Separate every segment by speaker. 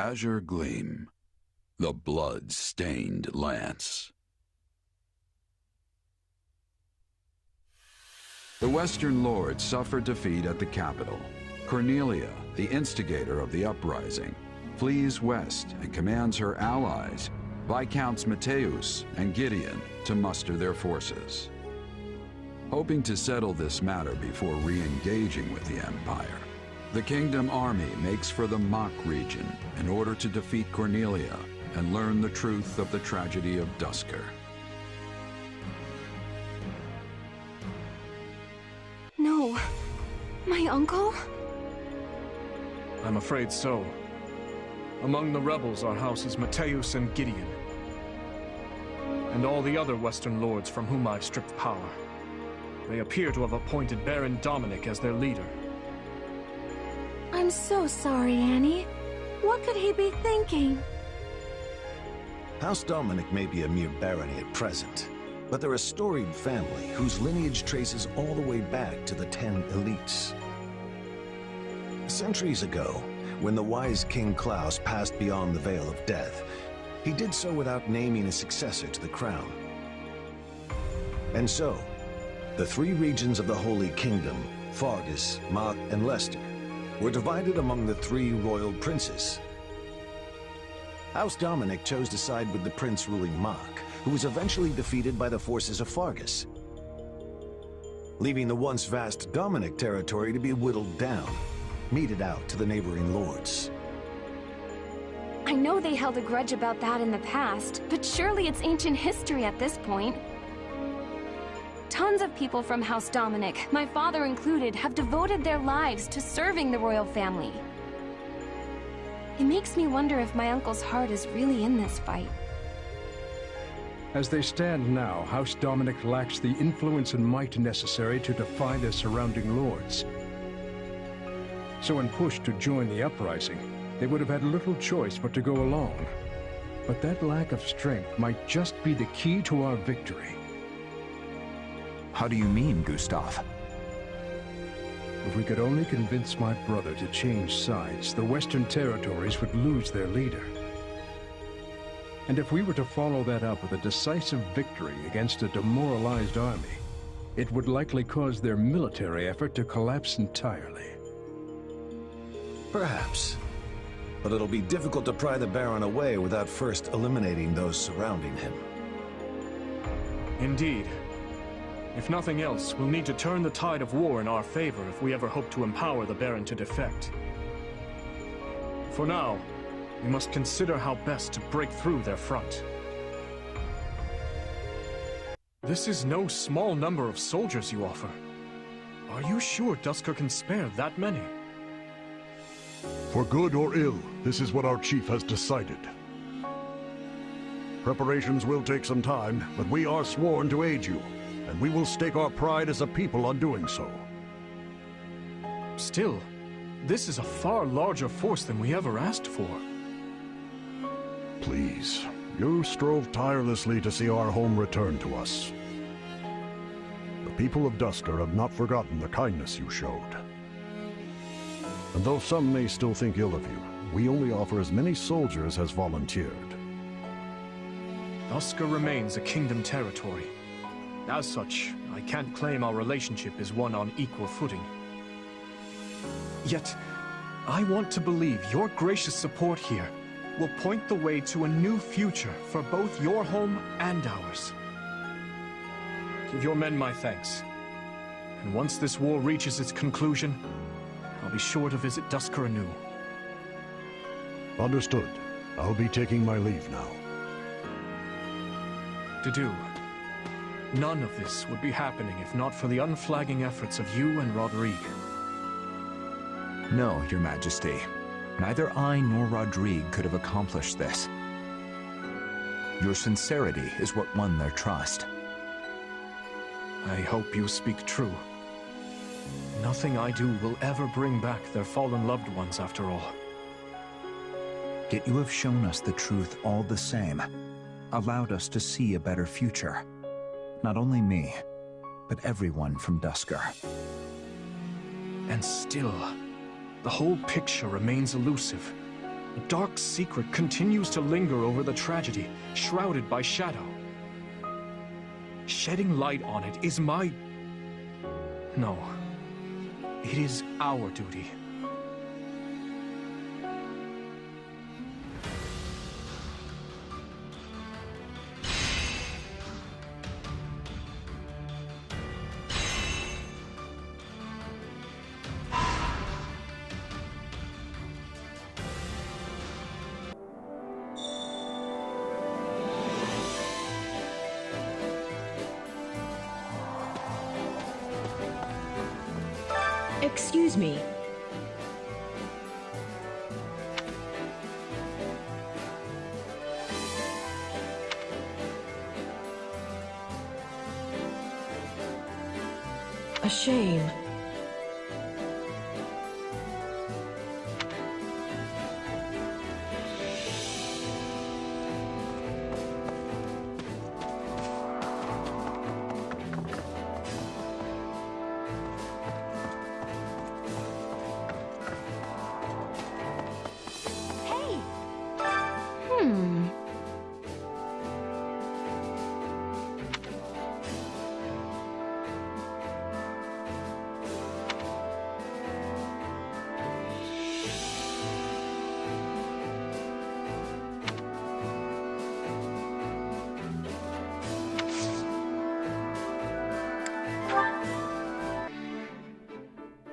Speaker 1: azure gleam, the blood-stained lance. The Western Lords suffered defeat at the capital. Cornelia, the instigator of the uprising, flees west and commands her allies, Viscounts Mateus and Gideon, to muster their forces. Hoping to settle this matter before re-engaging with the Empire, the Kingdom Army makes for the Mach region in order to defeat Cornelia and learn the truth of the tragedy of Duscur.
Speaker 2: No. My uncle?
Speaker 3: I'm afraid so. Among the rebels are houses Mateus and Gideon, and all the other Western Lords from whom I've stripped power. They appear to have appointed Baron Dominic as their leader.
Speaker 2: I'm so sorry, Annie. What could he be thinking?
Speaker 4: House Dominic may be a mere barony at present, but they're a storied family whose lineage traces all the way back to the 10 elites. Centuries ago, when the wise King Klaus passed beyond the Veil of Death, he did so without naming a successor to the crown. And so, the three regions of the Holy Kingdom, Fargus, Mach, and Leicester, were divided among the three royal princes. House Dominic chose to side with the prince ruling Mach, who was eventually defeated by the forces of Fargus, leaving the once vast Dominic territory to be whittled down, meted out to the neighboring lords.
Speaker 2: I know they held a grudge about that in the past, but surely it's ancient history at this point. Tons of people from House Dominic, my father included, have devoted their lives to serving the royal family. It makes me wonder if my uncle's heart is really in this fight.
Speaker 5: As they stand now, House Dominic lacks the influence and might necessary to defy their surrounding lords. So when pushed to join the uprising, they would have had little choice but to go along. But that lack of strength might just be the key to our victory.
Speaker 6: How do you mean, Gustav?
Speaker 5: If we could only convince my brother to change sides, the Western territories would lose their leader. And if we were to follow that up with a decisive victory against a demoralized army, it would likely cause their military effort to collapse entirely.
Speaker 4: Perhaps. But it'll be difficult to pry the Baron away without first eliminating those surrounding him.
Speaker 3: Indeed. If nothing else, we'll need to turn the tide of war in our favor if we ever hope to empower the Baron to defect. For now, we must consider how best to break through their front. This is no small number of soldiers you offer. Are you sure Duscur can spare that many?
Speaker 7: For good or ill, this is what our chief has decided. Preparations will take some time, but we are sworn to aid you, and we will stake our pride as a people on doing so.
Speaker 3: Still, this is a far larger force than we ever asked for.
Speaker 7: Please, you strove tirelessly to see our home return to us. The people of Duscur have not forgotten the kindness you showed. And though some may still think ill of you, we only offer as many soldiers as volunteered.
Speaker 3: Duscur remains a kingdom territory. As such, I can't claim our relationship is one on equal footing. Yet, I want to believe your gracious support here will point the way to a new future for both your home and ours. Give your men my thanks. And once this war reaches its conclusion, I'll be sure to visit Duscur anew.
Speaker 7: Understood. I'll be taking my leave now.
Speaker 3: Dedue, none of this would be happening if not for the unflagging efforts of you and Rodrigue.
Speaker 6: No, Your Majesty. Neither I nor Rodrigue could have accomplished this. Your sincerity is what won their trust.
Speaker 3: I hope you speak true. Nothing I do will ever bring back their fallen loved ones after all.
Speaker 6: Yet you have shown us the truth all the same, allowed us to see a better future. Not only me, but everyone from Duscur.
Speaker 3: And still, the whole picture remains elusive. A dark secret continues to linger over the tragedy, shrouded by shadow. Shedding light on it is my... No. It is our duty.
Speaker 8: Excuse me. A shame.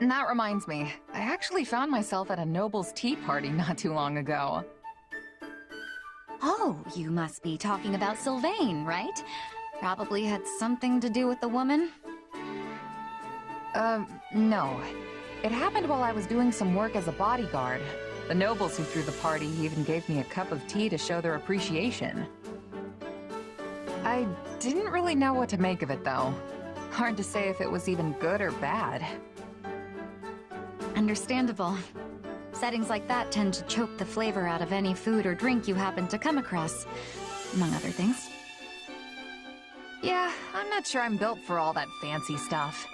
Speaker 9: That reminds me, I actually found myself at a noble's tea party not too long ago.
Speaker 10: Oh, you must be talking about Sylvain, right? Probably had something to do with the woman?
Speaker 9: No. It happened while I was doing some work as a bodyguard. The nobles who threw the party even gave me a cup of tea to show their appreciation. I didn't really know what to make of it, though. Hard to say if it was even good or bad.
Speaker 10: Understandable. Settings like that tend to choke the flavor out of any food or drink you happen to come across, among other things.
Speaker 9: Yeah, I'm not sure I'm built for all that fancy stuff.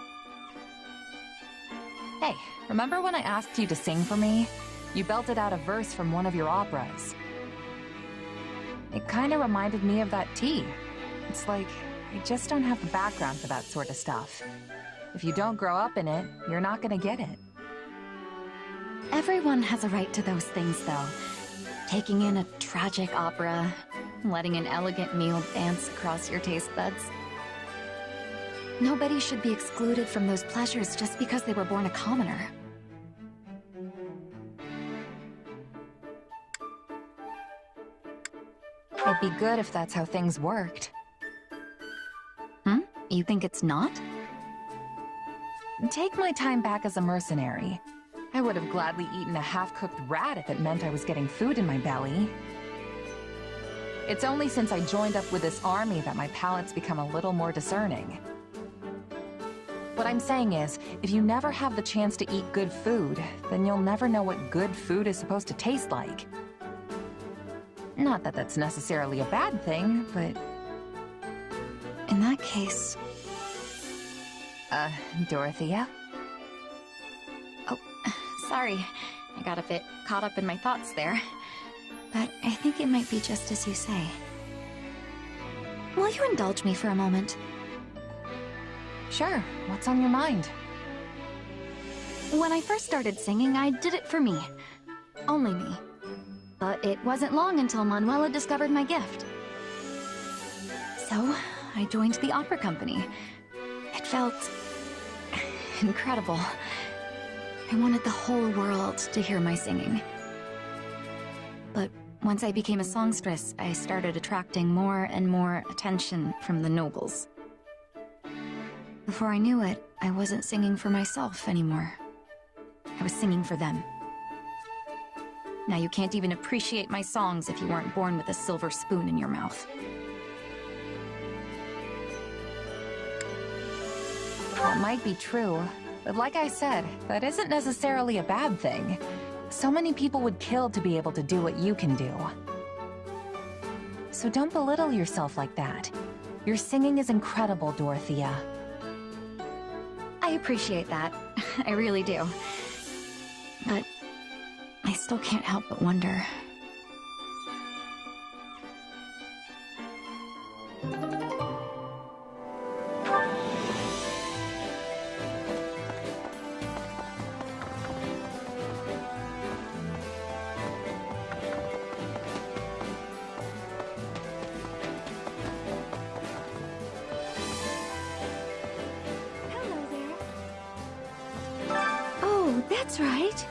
Speaker 9: Hey, remember when I asked you to sing for me? You belted out a verse from one of your operas. It kinda reminded me of that tea. It's like, I just don't have the background for that sort of stuff. If you don't grow up in it, you're not gonna get it.
Speaker 10: Everyone has a right to those things, though. Taking in a tragic opera, letting an elegant meal dance across your taste buds. Nobody should be excluded from those pleasures just because they were born a commoner.
Speaker 9: It'd be good if that's how things worked.
Speaker 10: You think it's not?
Speaker 9: Take my time back as a mercenary. I would have gladly eaten a half-cooked rat if it meant I was getting food in my belly. It's only since I joined up with this army that my palate's become a little more discerning. What I'm saying is, if you never have the chance to eat good food, then you'll never know what good food is supposed to taste like. Not that that's necessarily a bad thing, but...
Speaker 10: In that case...
Speaker 9: Dorothea?
Speaker 10: Oh, sorry. I got a bit caught up in my thoughts there. But I think it might be just as you say. Will you indulge me for a moment?
Speaker 9: Sure. What's on your mind?
Speaker 10: When I first started singing, I did it for me. Only me. But it wasn't long until Manuela discovered my gift. So, I joined the opera company. It felt... incredible. I wanted the whole world to hear my singing. But once I became a songstress, I started attracting more and more attention from the nobles. Before I knew it, I wasn't singing for myself anymore. I was singing for them. Now you can't even appreciate my songs if you weren't born with a silver spoon in your mouth.
Speaker 9: That might be true, but like I said, that isn't necessarily a bad thing. So many people would kill to be able to do what you can do. So don't belittle yourself like that. Your singing is incredible, Dorothea.
Speaker 10: I appreciate that. I really do. But I still can't help but wonder.
Speaker 2: Hello there. Oh, that's right.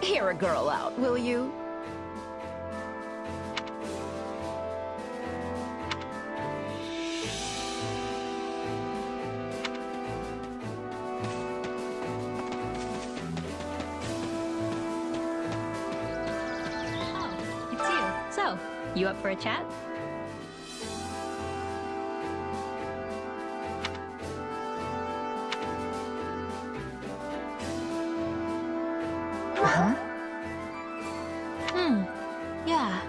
Speaker 8: Hear a girl out, will you?
Speaker 10: Oh, it's you. So, you up for a chat?
Speaker 9: Huh?
Speaker 10: Yeah.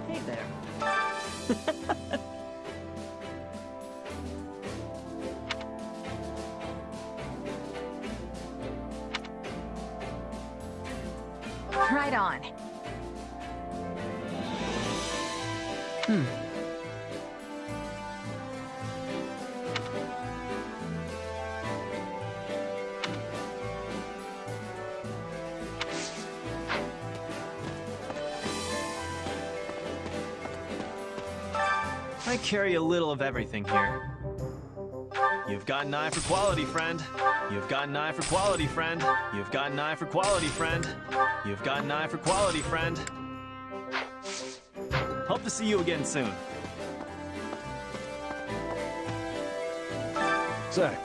Speaker 8: Hey there.
Speaker 9: Right on.
Speaker 11: I carry a little of everything here. You've got an eye for quality, friend. You've got an eye for quality, friend. You've got an eye for quality, friend. You've got an eye for quality, friend. Hope to see you again soon.
Speaker 7: Zach,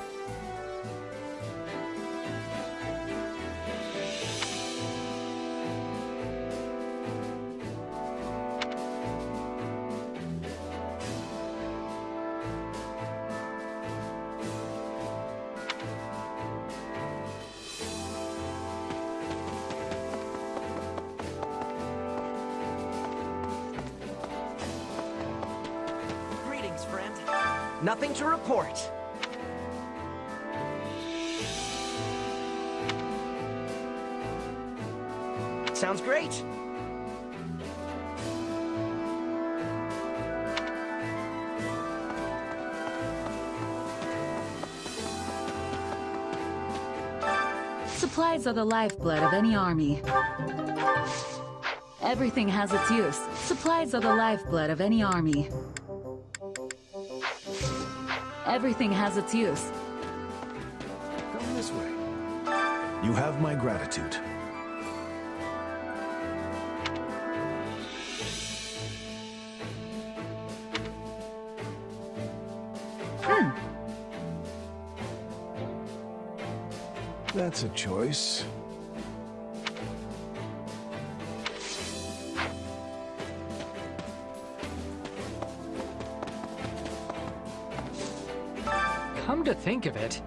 Speaker 11: Greetings, friend. Nothing to report. Sounds great.
Speaker 12: Supplies are the lifeblood of any army. Everything has its use. Supplies are the lifeblood of any army. Everything has its use.
Speaker 4: Come this way. You have my gratitude. That's a choice.
Speaker 3: Come to think of it,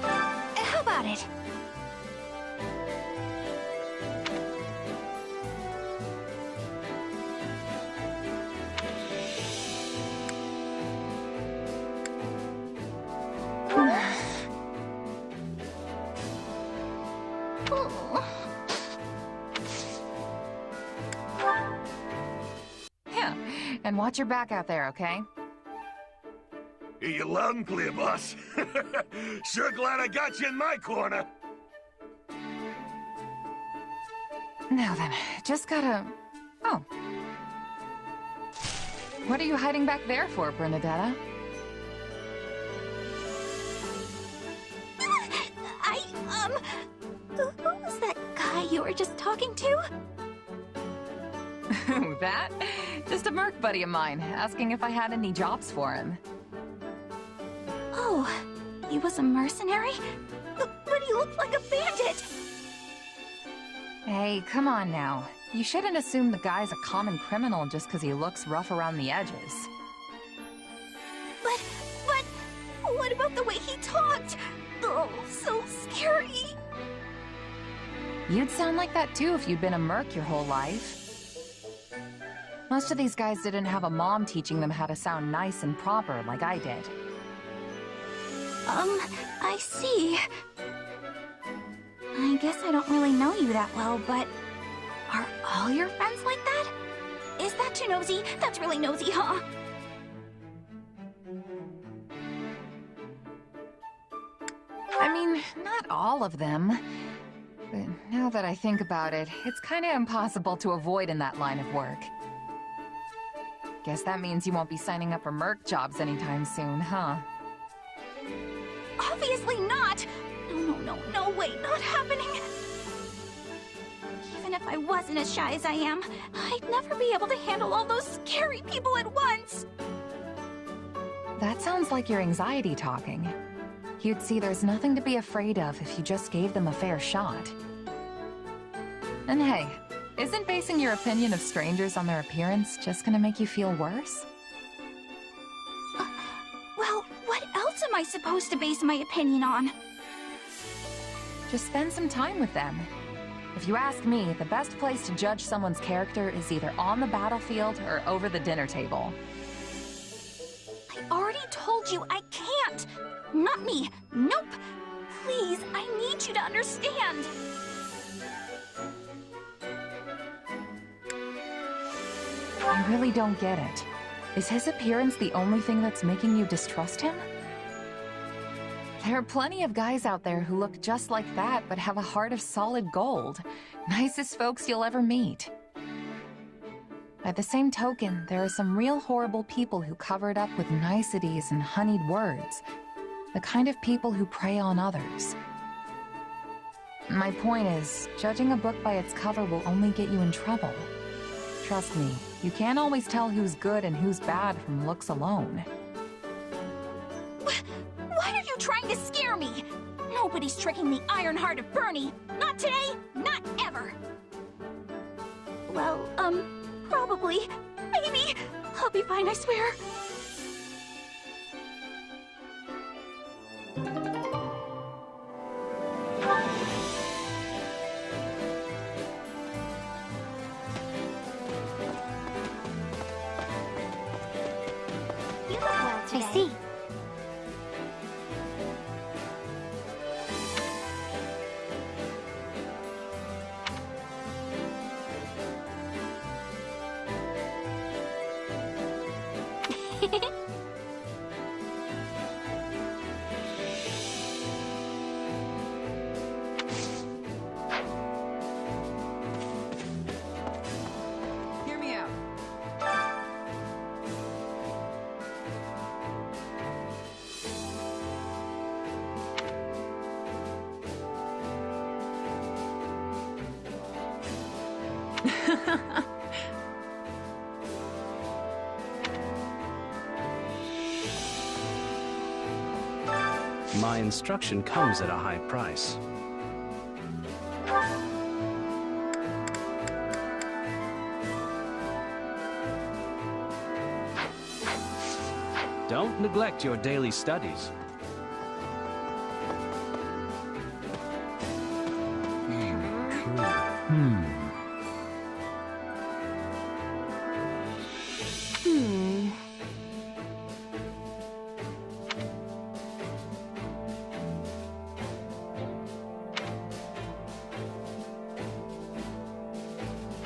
Speaker 10: How about it?
Speaker 9: Yeah, and watch your back out there, okay?
Speaker 13: Hear you loud and clear, boss. Sure glad I got you in my corner.
Speaker 9: Now then, just gotta... Oh. What are you hiding back there for, Bernadetta?
Speaker 10: Who was that guy you were just talking to?
Speaker 9: That? Just a merc buddy of mine, asking if I had any jobs for him.
Speaker 10: Oh, he was a mercenary? But he looked like a bandit!
Speaker 9: Hey, come on now. You shouldn't assume the guy's a common criminal just because he looks rough around the edges.
Speaker 10: But, what about the way he talked? Oh, so scary!
Speaker 9: You'd sound like that too if you'd been a merc your whole life. Most of these guys didn't have a mom teaching them how to sound nice and proper like I did.
Speaker 10: I see. I guess I don't really know you that well, but... Are all your friends like that? Is that too nosy? That's really nosy, huh?
Speaker 9: I mean, not all of them. But now that I think about it, it's kinda impossible to avoid in that line of work. Guess that means you won't be signing up for merc jobs anytime soon, huh?
Speaker 10: Obviously not! No way, not happening! Even if I wasn't as shy as I am, I'd never be able to handle all those scary people at once!
Speaker 9: That sounds like your anxiety talking. You'd see there's nothing to be afraid of if you just gave them a fair shot. And hey, isn't basing your opinion of strangers on their appearance just gonna make you feel worse?
Speaker 10: Well, what else am I supposed to base my opinion on?
Speaker 9: Just spend some time with them. If you ask me, the best place to judge someone's character is either on the battlefield or over the dinner table.
Speaker 10: I already told you I can't! Not me! Nope! Please, I need you to understand!
Speaker 9: I really don't get it. Is his appearance the only thing that's making you distrust him? There are plenty of guys out there who look just like that but have a heart of solid gold. Nicest folks you'll ever meet. By the same token, there are some real horrible people who cover it up with niceties and honeyed words. The kind of people who prey on others. My point is, judging a book by its cover will only get you in trouble. Trust me, you can't always tell who's good and who's bad from looks alone.
Speaker 10: Why are you trying to scare me? Nobody's tricking the iron heart of Bernie. Not today, not ever. Well, probably. Maybe. I'll be fine, I swear. You look well today. I see.
Speaker 9: Hear me out.
Speaker 14: My instruction comes at a high price. Don't neglect your daily studies.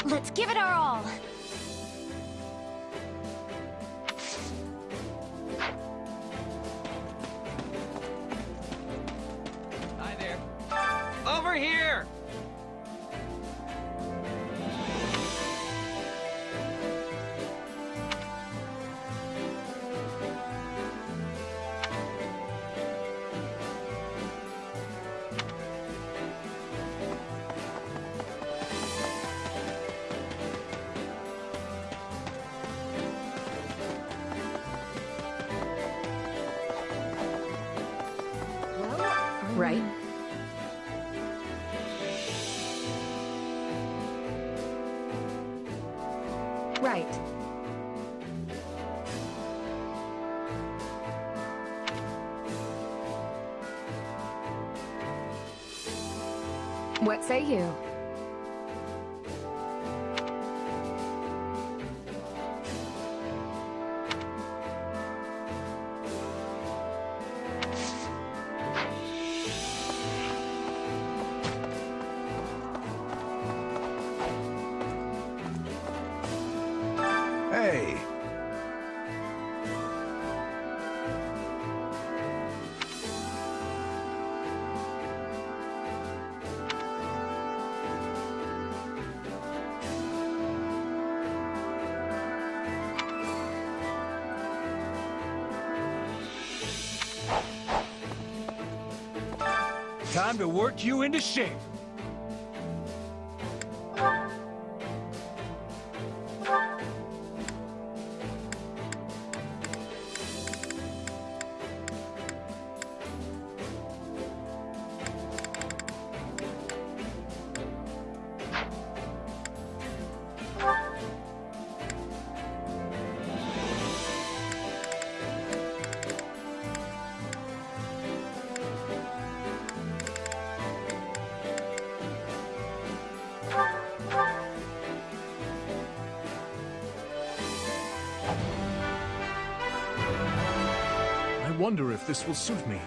Speaker 10: Let's give it our all.
Speaker 11: Hi there. Over here!
Speaker 12: right?
Speaker 9: Right. What say you?
Speaker 4: Hey!
Speaker 3: Time to work you into shape. I wonder if this will suit me.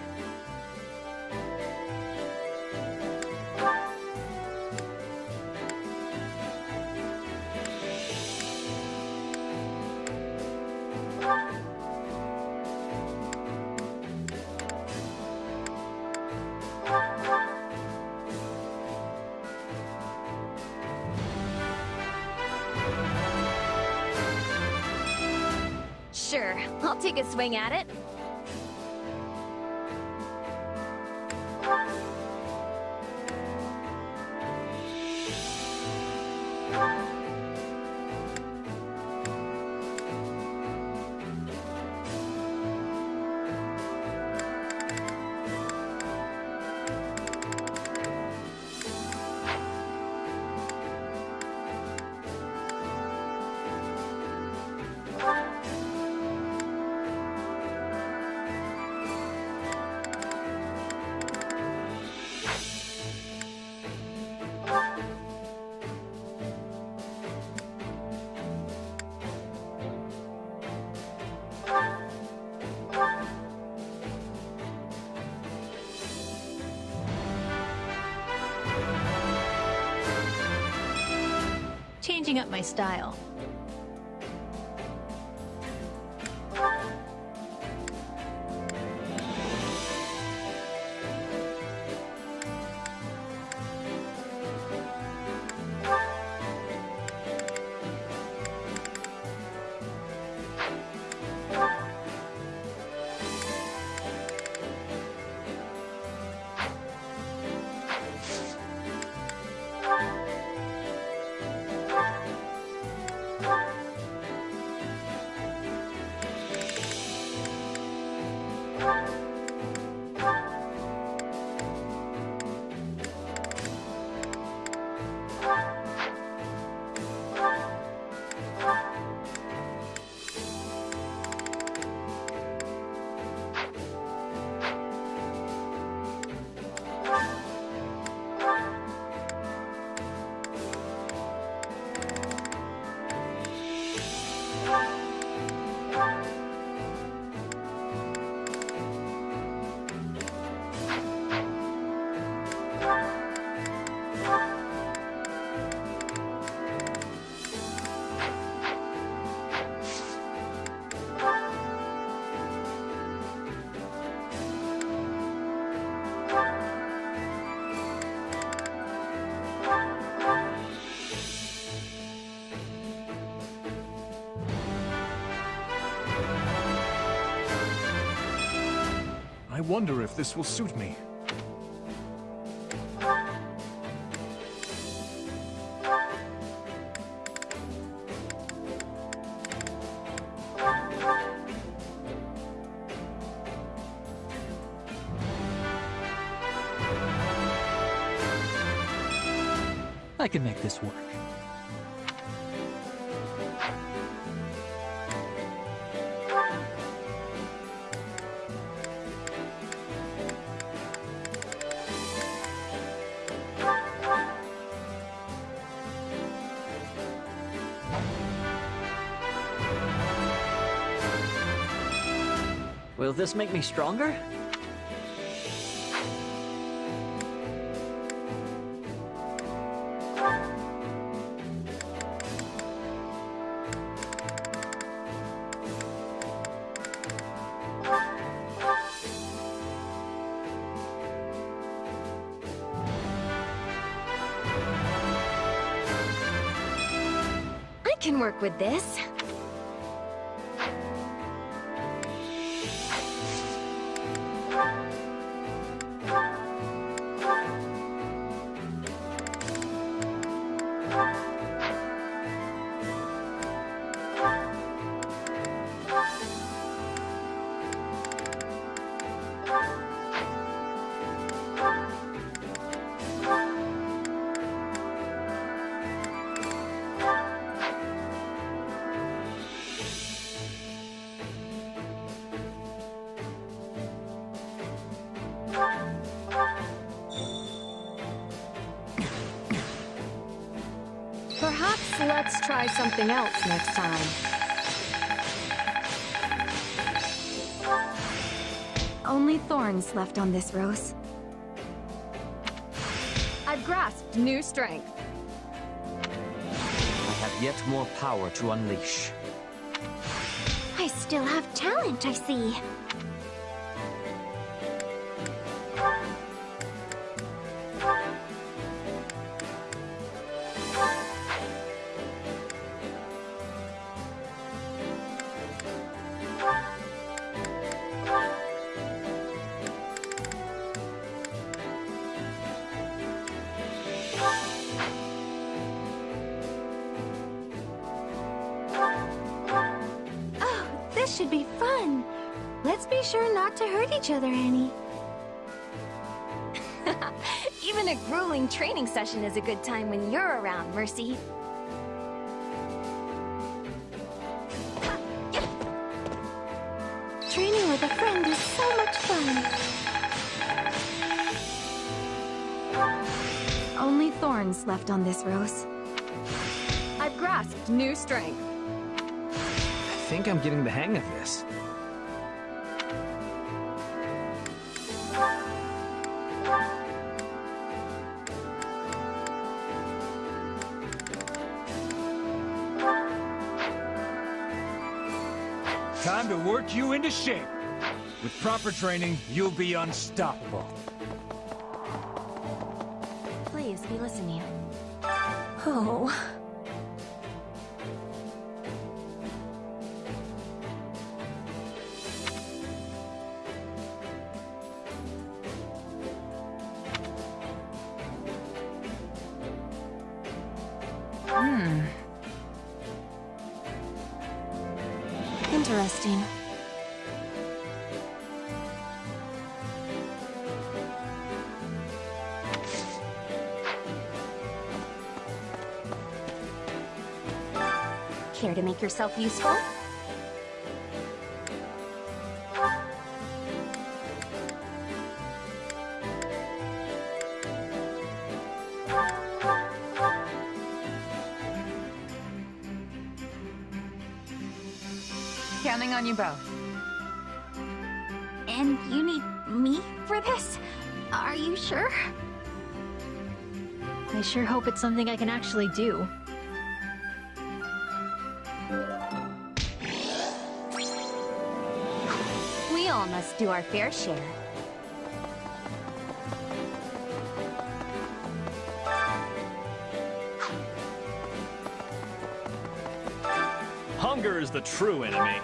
Speaker 2: Sure, I'll take a swing at it.
Speaker 12: Changing up my style.
Speaker 3: I wonder if this will suit me.
Speaker 15: I can make this work. Will this make me stronger?
Speaker 2: I can work with this. Perhaps let's try something else next time. Only thorns left on this rose. I've grasped new strength.
Speaker 15: I have yet more power to unleash.
Speaker 10: I still have talent, I see.
Speaker 2: Oh, this should be fun. Let's be sure not to hurt each other any. Even a grueling training session is a good time when you're around, Mercy. Training with a friend is so much fun. Only thorns left on this rose. I've grasped new strength.
Speaker 15: I think I'm getting the hang of this.
Speaker 3: Time to work you into shape. With proper training, you'll be unstoppable.
Speaker 2: Please be listening. Oh. Interesting. Care to make yourself useful?
Speaker 9: Counting on you both.
Speaker 10: And you need me for this? Are you sure?
Speaker 12: I sure hope it's something I can actually do.
Speaker 2: We all must do our fair share.
Speaker 11: Hunger is the true enemy.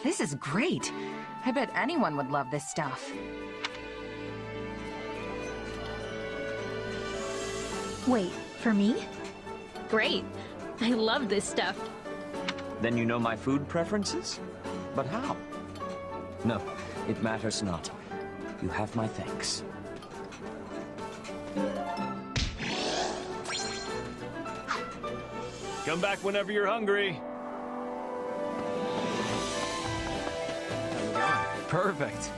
Speaker 9: This is great. I bet anyone would love this stuff.
Speaker 10: Wait, for me?
Speaker 12: Great. I love this stuff.
Speaker 16: Then you know my food preferences? But how? No, it matters not. You have my thanks.
Speaker 11: Come back whenever you're hungry.
Speaker 15: Perfect.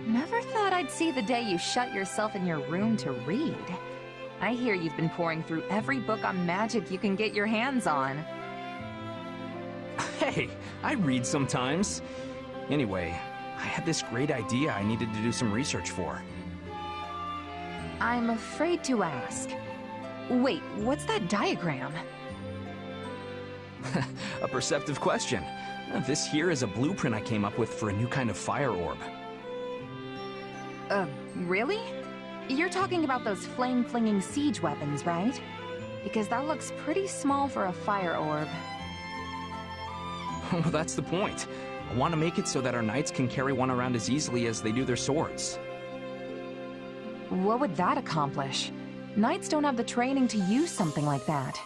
Speaker 9: Never thought I'd see the day you shut yourself in your room to read. I hear you've been pouring through every book on magic you can get your hands on.
Speaker 15: Hey, I read sometimes. Anyway, I had this great idea I needed to do some research for.
Speaker 9: I'm afraid to ask. Wait, what's that diagram?
Speaker 15: A perceptive question. This here is a blueprint I came up with for a new kind of fire orb.
Speaker 9: Really? You're talking about those flame-flinging siege weapons, right? Because that looks pretty small for a fire orb.
Speaker 15: Well, that's the point. I want to make it so that our knights can carry one around as easily as they do their swords.
Speaker 9: What would that accomplish? Knights don't have the training to use something like that.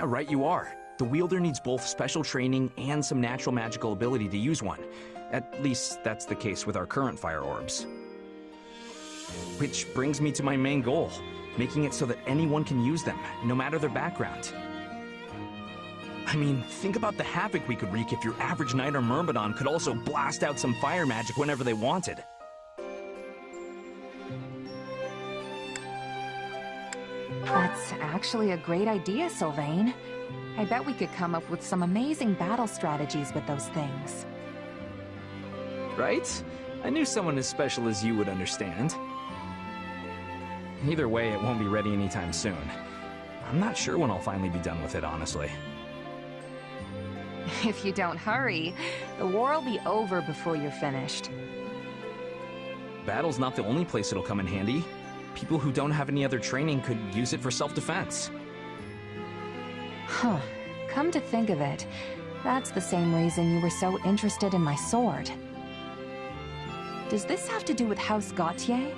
Speaker 15: Right you are. The wielder needs both special training and some natural magical ability to use one. At least, that's the case with our current fire orbs. Which brings me to my main goal, making it so that anyone can use them, no matter their background. I mean, think about the havoc we could wreak if your average knight or myrmidon could also blast out some fire magic whenever they wanted.
Speaker 9: That's actually a great idea, Sylvain. I bet we could come up with some amazing battle strategies with those things.
Speaker 15: Right? I knew someone as special as you would understand. Either way, it won't be ready anytime soon. I'm not sure when I'll finally be done with it, honestly.
Speaker 9: If you don't hurry, the war will be over before you're finished.
Speaker 15: Battle's not the only place it'll come in handy. People who don't have any other training could use it for self-defense.
Speaker 9: Huh. Come to think of it, that's the same reason you were so interested in my sword. Does this have to do with House Gautier?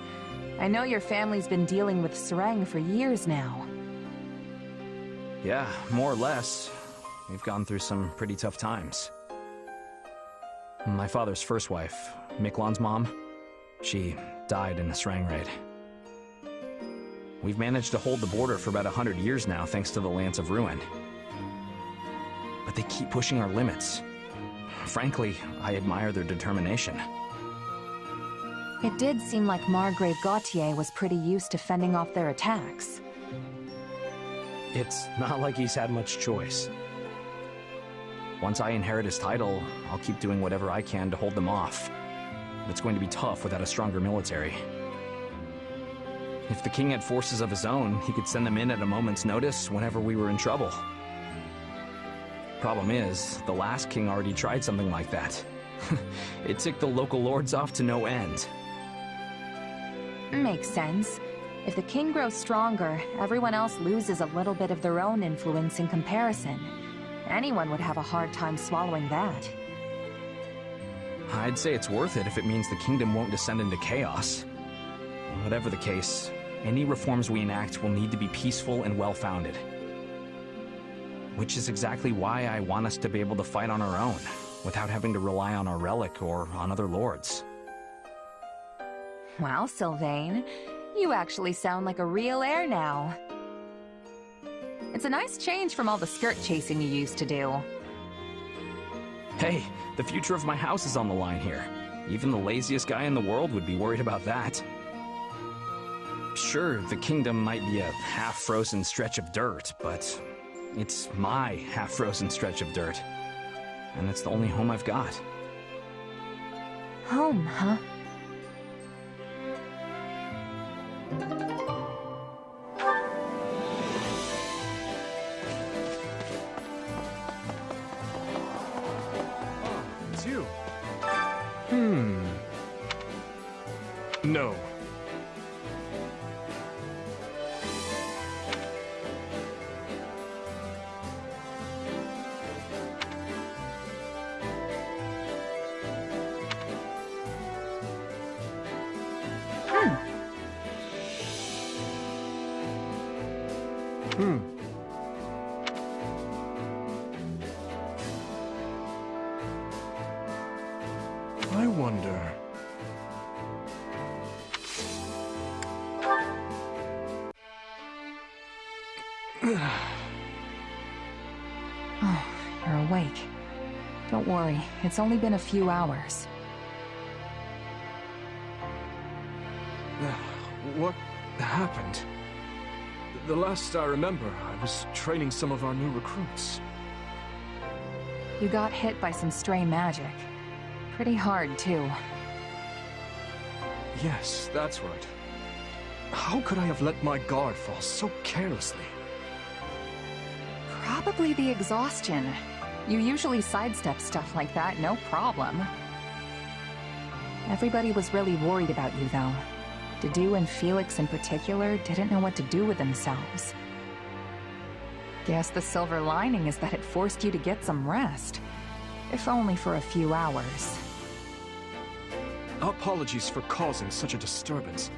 Speaker 9: I know your family's been dealing with Sereng for years now.
Speaker 15: Yeah, more or less. We've gone through some pretty tough times. My father's first wife, Miklon's mom, she died in a Sereng raid. We've managed to hold the border for about 100 years now thanks to the Lance of Ruin. But they keep pushing our limits. Frankly, I admire their determination.
Speaker 9: It did seem like Margrave Gautier was pretty used to fending off their attacks.
Speaker 15: It's not like he's had much choice. Once I inherit his title, I'll keep doing whatever I can to hold them off. But it's going to be tough without a stronger military. If the king had forces of his own, he could send them in at a moment's notice whenever we were in trouble. Problem is, the last king already tried something like that. It ticked the local lords off to no end.
Speaker 9: Makes sense. If the king grows stronger, everyone else loses a little bit of their own influence in comparison. Anyone would have a hard time swallowing that.
Speaker 15: I'd say it's worth it if it means the kingdom won't descend into chaos. Whatever the case, any reforms we enact will need to be peaceful and well-founded. Which is exactly why I want us to be able to fight on our own, without having to rely on our relic or on other lords.
Speaker 9: Well, Sylvain, you actually sound like a real heir now. It's a nice change from all the skirt chasing you used to do.
Speaker 15: Hey, the future of my house is on the line here. Even the laziest guy in the world would be worried about that. Sure, the kingdom might be a half-frozen stretch of dirt, but it's my half-frozen stretch of dirt. And it's the only home I've got.
Speaker 9: Home, huh?
Speaker 3: I wonder...
Speaker 9: Oh, you're awake. Don't worry, it's only been a few hours.
Speaker 3: What happened? The last I remember, I was training some of our new recruits.
Speaker 9: You got hit by some stray magic. Pretty hard, too.
Speaker 3: Yes, that's right. How could I have let my guard fall so carelessly?
Speaker 9: Probably the exhaustion. You usually sidestep stuff like that, no problem. Everybody was really worried about you, though. Dedue and Felix in particular didn't know what to do with themselves. Guess the silver lining is that it forced you to get some rest. If only for a few hours.
Speaker 3: Apologies for causing such a disturbance.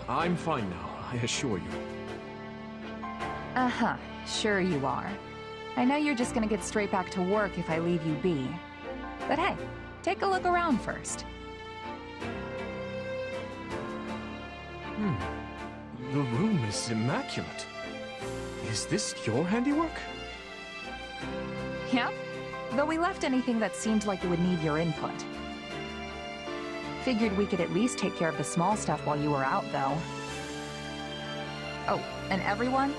Speaker 3: I'm fine now, I assure you.
Speaker 9: Uh-huh, sure you are. I know you're just gonna get straight back to work if I leave you be. But hey, take a look around first.
Speaker 3: The room is immaculate. Is this your handiwork?
Speaker 9: Yep, though we left anything that seemed like it would need your input. Figured we could at least take care of the small stuff while you were out, though. Oh, and everyone,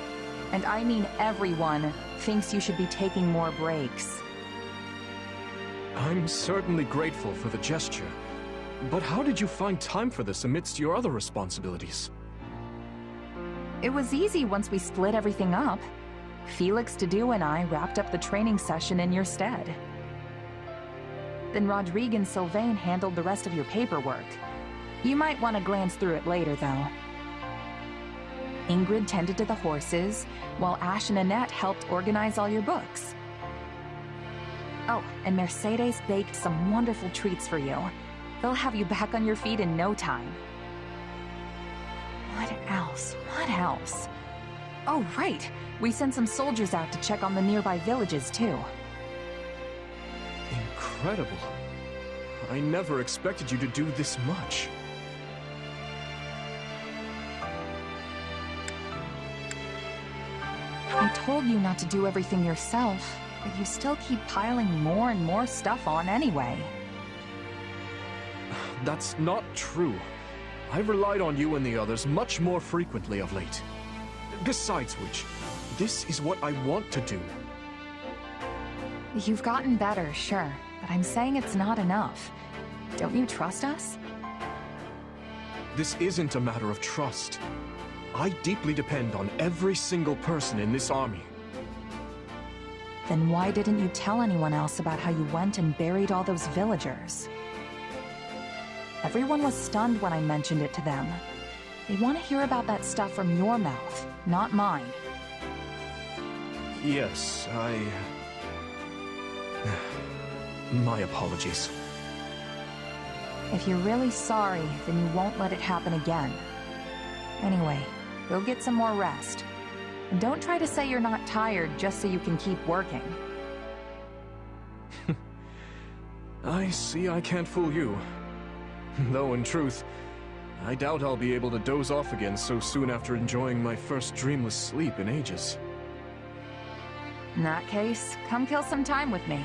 Speaker 9: and I mean everyone, thinks you should be taking more breaks.
Speaker 3: I'm certainly grateful for the gesture. But how did you find time for this amidst your other responsibilities?
Speaker 9: It was easy once we split everything up. Felix, Dedue, and I wrapped up the training session in your stead. Then Rodrigue and Sylvain handled the rest of your paperwork. You might want to glance through it later, though. Ingrid tended to the horses, while Ash and Annette helped organize all your books. Oh, and Mercedes baked some wonderful treats for you. They'll have you back on your feet in no time. What else? What else? Oh, right! We sent some soldiers out to check on the nearby villages, too.
Speaker 3: Incredible. I never expected you to do this much.
Speaker 9: I told you not to do everything yourself, but you still keep piling more and more stuff on anyway.
Speaker 3: That's not true. I've relied on you and the others much more frequently of late. Besides which, this is what I want to do.
Speaker 9: You've gotten better, sure, but I'm saying it's not enough. Don't you trust us?
Speaker 3: This isn't a matter of trust. I deeply depend on every single person in this army.
Speaker 9: Then why didn't you tell anyone else about how you went and buried all those villagers? Everyone was stunned when I mentioned it to them. They want to hear about that stuff from your mouth, not mine.
Speaker 3: Yes, My apologies.
Speaker 9: If you're really sorry, then you won't let it happen again. Anyway, go get some more rest. And don't try to say you're not tired just so you can keep working.
Speaker 3: I see I can't fool you. Though in truth, I doubt I'll be able to doze off again so soon after enjoying my first dreamless sleep in ages.
Speaker 9: In that case, come kill some time with me.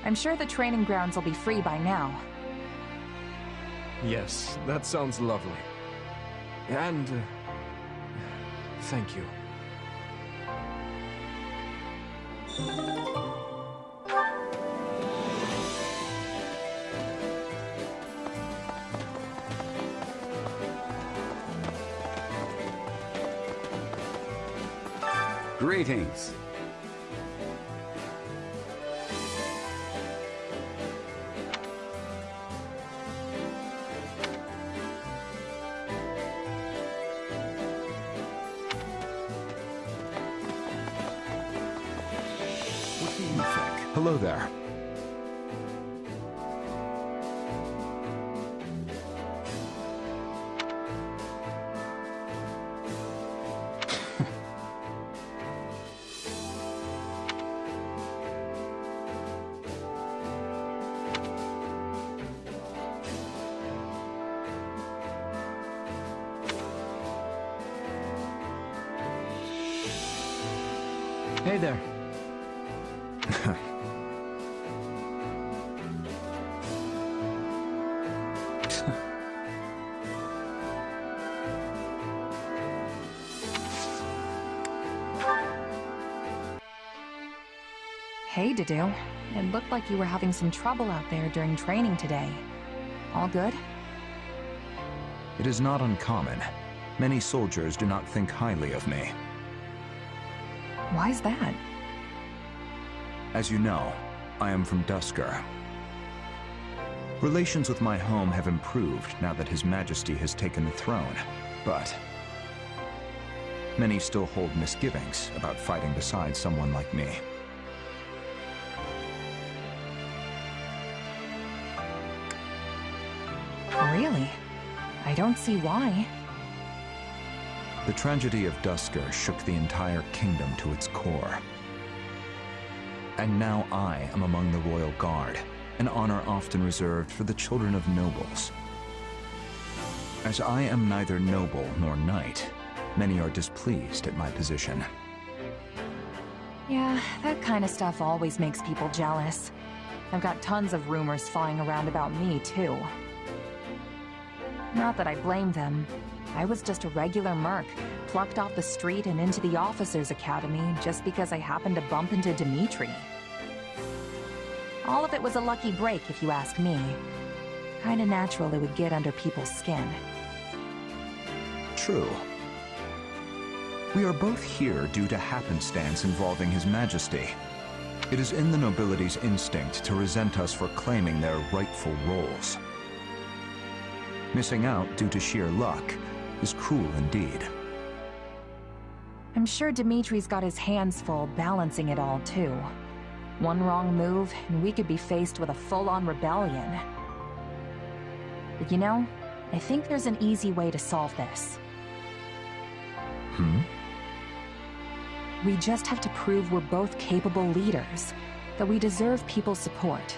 Speaker 9: I'm sure the training grounds will be free by now.
Speaker 3: Yes, that sounds lovely. And, thank you.
Speaker 1: Greetings. What do you think? Hello there.
Speaker 3: Hey there.
Speaker 9: Hey, Dudu. It looked like you were having some trouble out there during training today. All good?
Speaker 6: It is not uncommon. Many soldiers do not think highly of me.
Speaker 9: Why's that?
Speaker 6: As you know, I am from Duscur. Relations with my home have improved now that His Majesty has taken the throne, but many still hold misgivings about fighting beside someone like me.
Speaker 9: Really? I don't see why.
Speaker 6: The tragedy of Duscur shook the entire kingdom to its core. And now I am among the Royal Guard, an honor often reserved for the children of nobles. As I am neither noble nor knight, many are displeased at my position.
Speaker 9: Yeah, that kind of stuff always makes people jealous. I've got tons of rumors flying around about me, too. Not that I blame them. I was just a regular merc, plucked off the street and into the officers' academy just because I happened to bump into Dimitri. All of it was a lucky break, if you ask me. Kinda natural it would get under people's skin.
Speaker 6: True. We are both here due to happenstance involving His Majesty. It is in the nobility's instinct to resent us for claiming their rightful roles. Missing out due to sheer luck is cruel indeed.
Speaker 9: I'm sure Dimitri's got his hands full balancing it all, too. One wrong move, and we could be faced with a full-on rebellion. But you know, I think there's an easy way to solve this. We just have to prove we're both capable leaders, that we deserve people's support.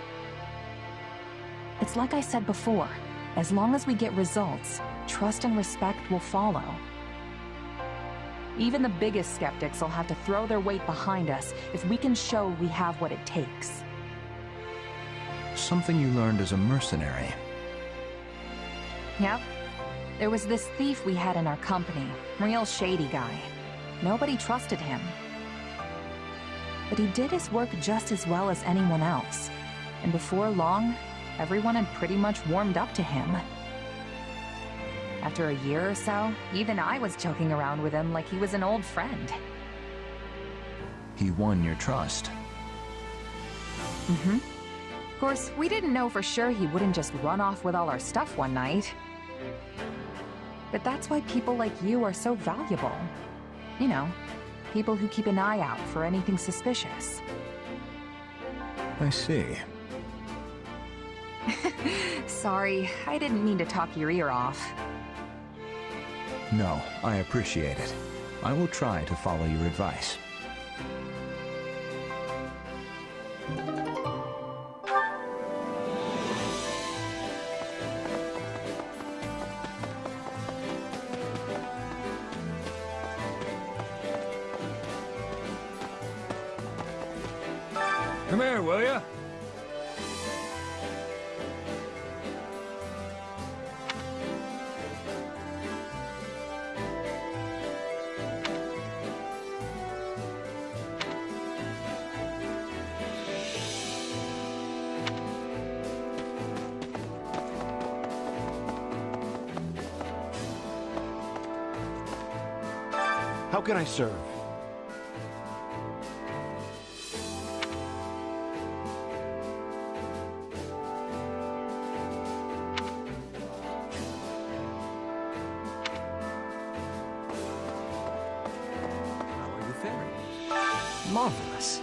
Speaker 9: It's like I said before, as long as we get results, trust and respect will follow. Even the biggest skeptics will have to throw their weight behind us if we can show we have what it takes.
Speaker 6: Something you learned as a mercenary.
Speaker 9: Yep. There was this thief we had in our company, real shady guy. Nobody trusted him. But he did his work just as well as anyone else. And before long, everyone had pretty much warmed up to him. After a year or so, even I was joking around with him like he was an old friend.
Speaker 6: He won your trust.
Speaker 9: Of course, we didn't know for sure he wouldn't just run off with all our stuff one night. But that's why people like you are so valuable. You know, people who keep an eye out for anything suspicious.
Speaker 6: I see.
Speaker 9: Sorry, I didn't mean to talk your ear off.
Speaker 6: No, I appreciate it. I will try to follow your advice.
Speaker 3: Come here, will ya?
Speaker 13: How can I serve?
Speaker 11: How are you faring? Marvelous.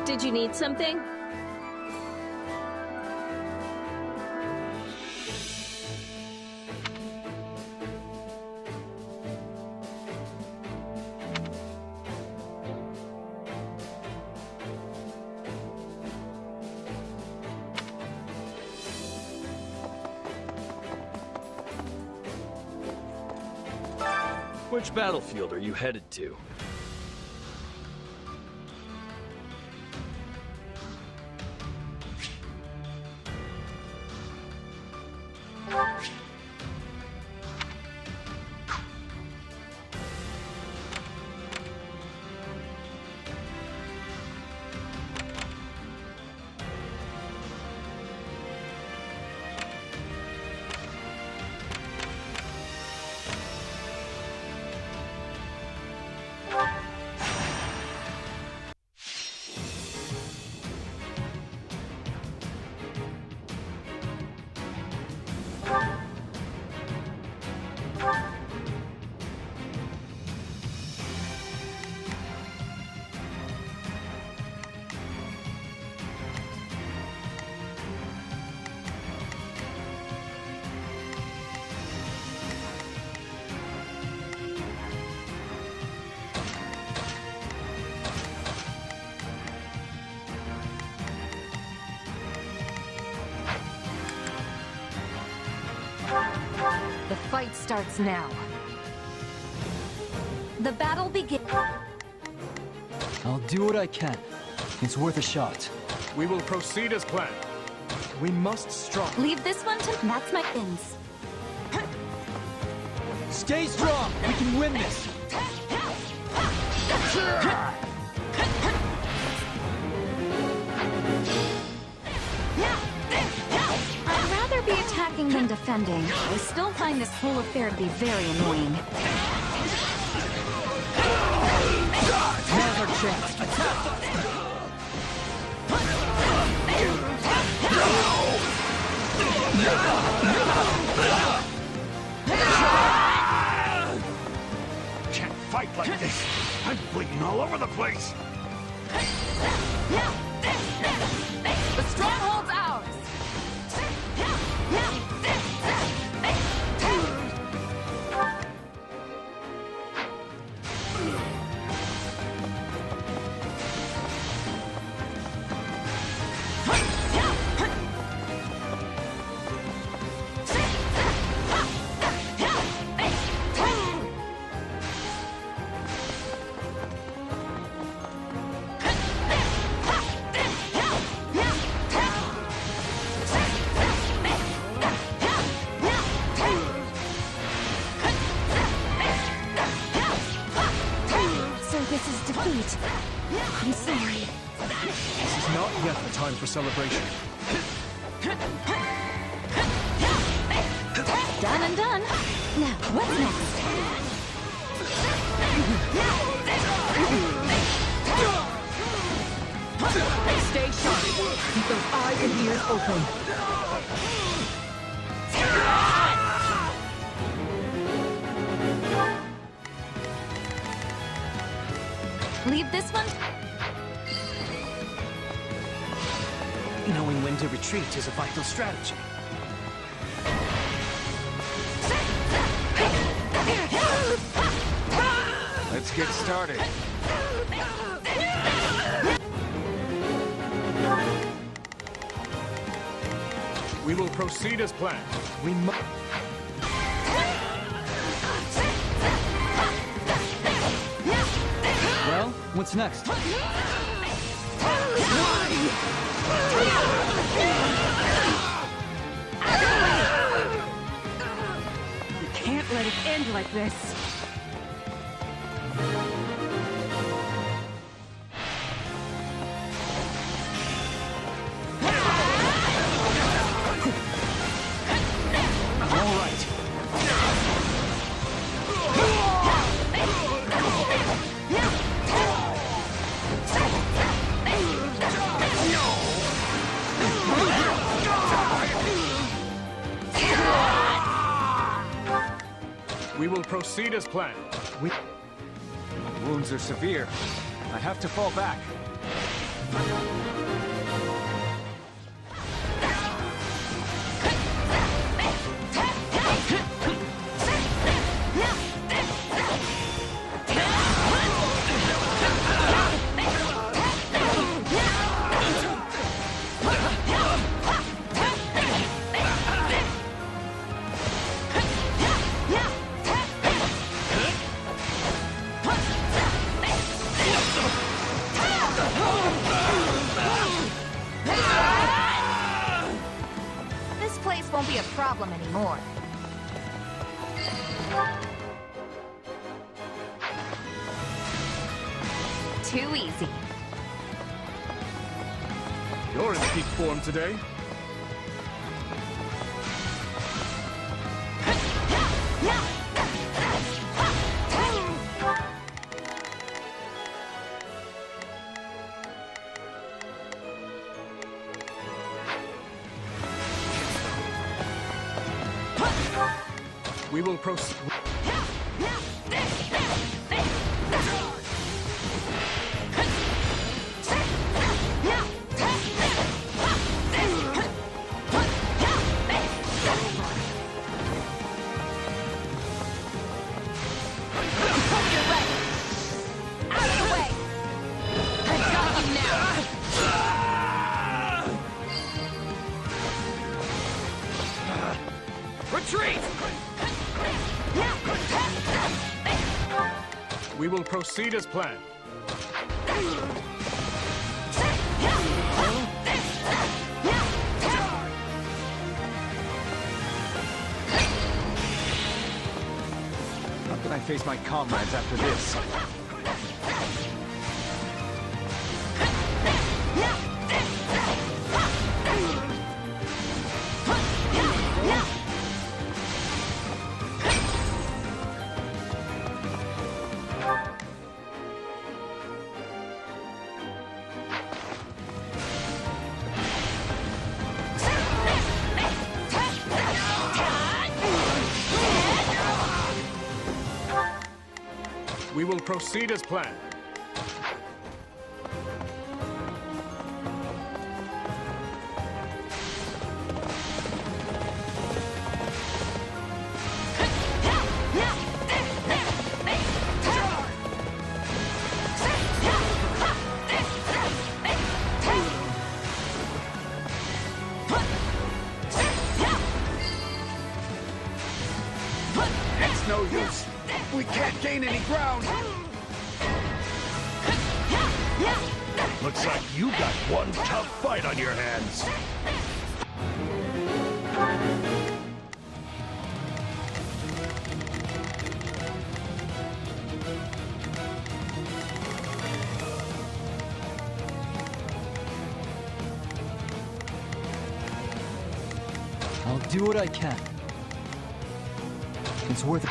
Speaker 12: Did you need something?
Speaker 17: Which battlefield are you headed to?
Speaker 9: The fight starts now.
Speaker 2: The battle begins.
Speaker 18: I'll do what I can. It's worth a shot.
Speaker 3: We will proceed as planned. We must strike.
Speaker 2: Leave this one to... That's my ins.
Speaker 18: Stay strong! We can win this!
Speaker 2: I'd rather be attacking than defending. I still find this whole affair to be very annoying.
Speaker 18: Now's our chance. Attack!
Speaker 13: Can't fight like this. I'm bleeding all over the place.
Speaker 9: The stronghold's ours!
Speaker 2: This is defeat. I'm sorry.
Speaker 3: This is not yet the time for celebration.
Speaker 2: Done and done. Now, what's next?
Speaker 18: Stay sharp! Keep those eyes and ears open!
Speaker 2: Leave this one?
Speaker 15: Knowing when to retreat is a vital strategy.
Speaker 1: Let's get started.
Speaker 3: We will proceed as planned. We must...
Speaker 18: Well, what's next?
Speaker 12: You can't let it end like this.
Speaker 18: All right.
Speaker 3: We will proceed as planned.
Speaker 15: My wounds are severe. I have to fall back.
Speaker 9: Too easy.
Speaker 3: You're in peak form today. We will proceed. We will proceed as planned.
Speaker 15: How can I face my comrades after this?
Speaker 3: We will proceed as planned.
Speaker 13: It's no use. We can't gain any ground. Looks like you got one tough fight on your hands.
Speaker 18: I'll do what I can. It's worth it.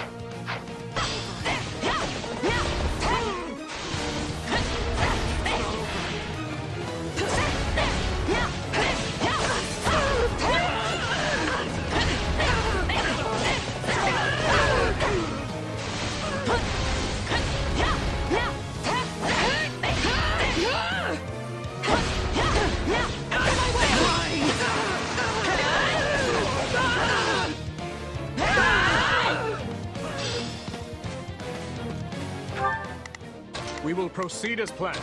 Speaker 3: We will proceed as planned.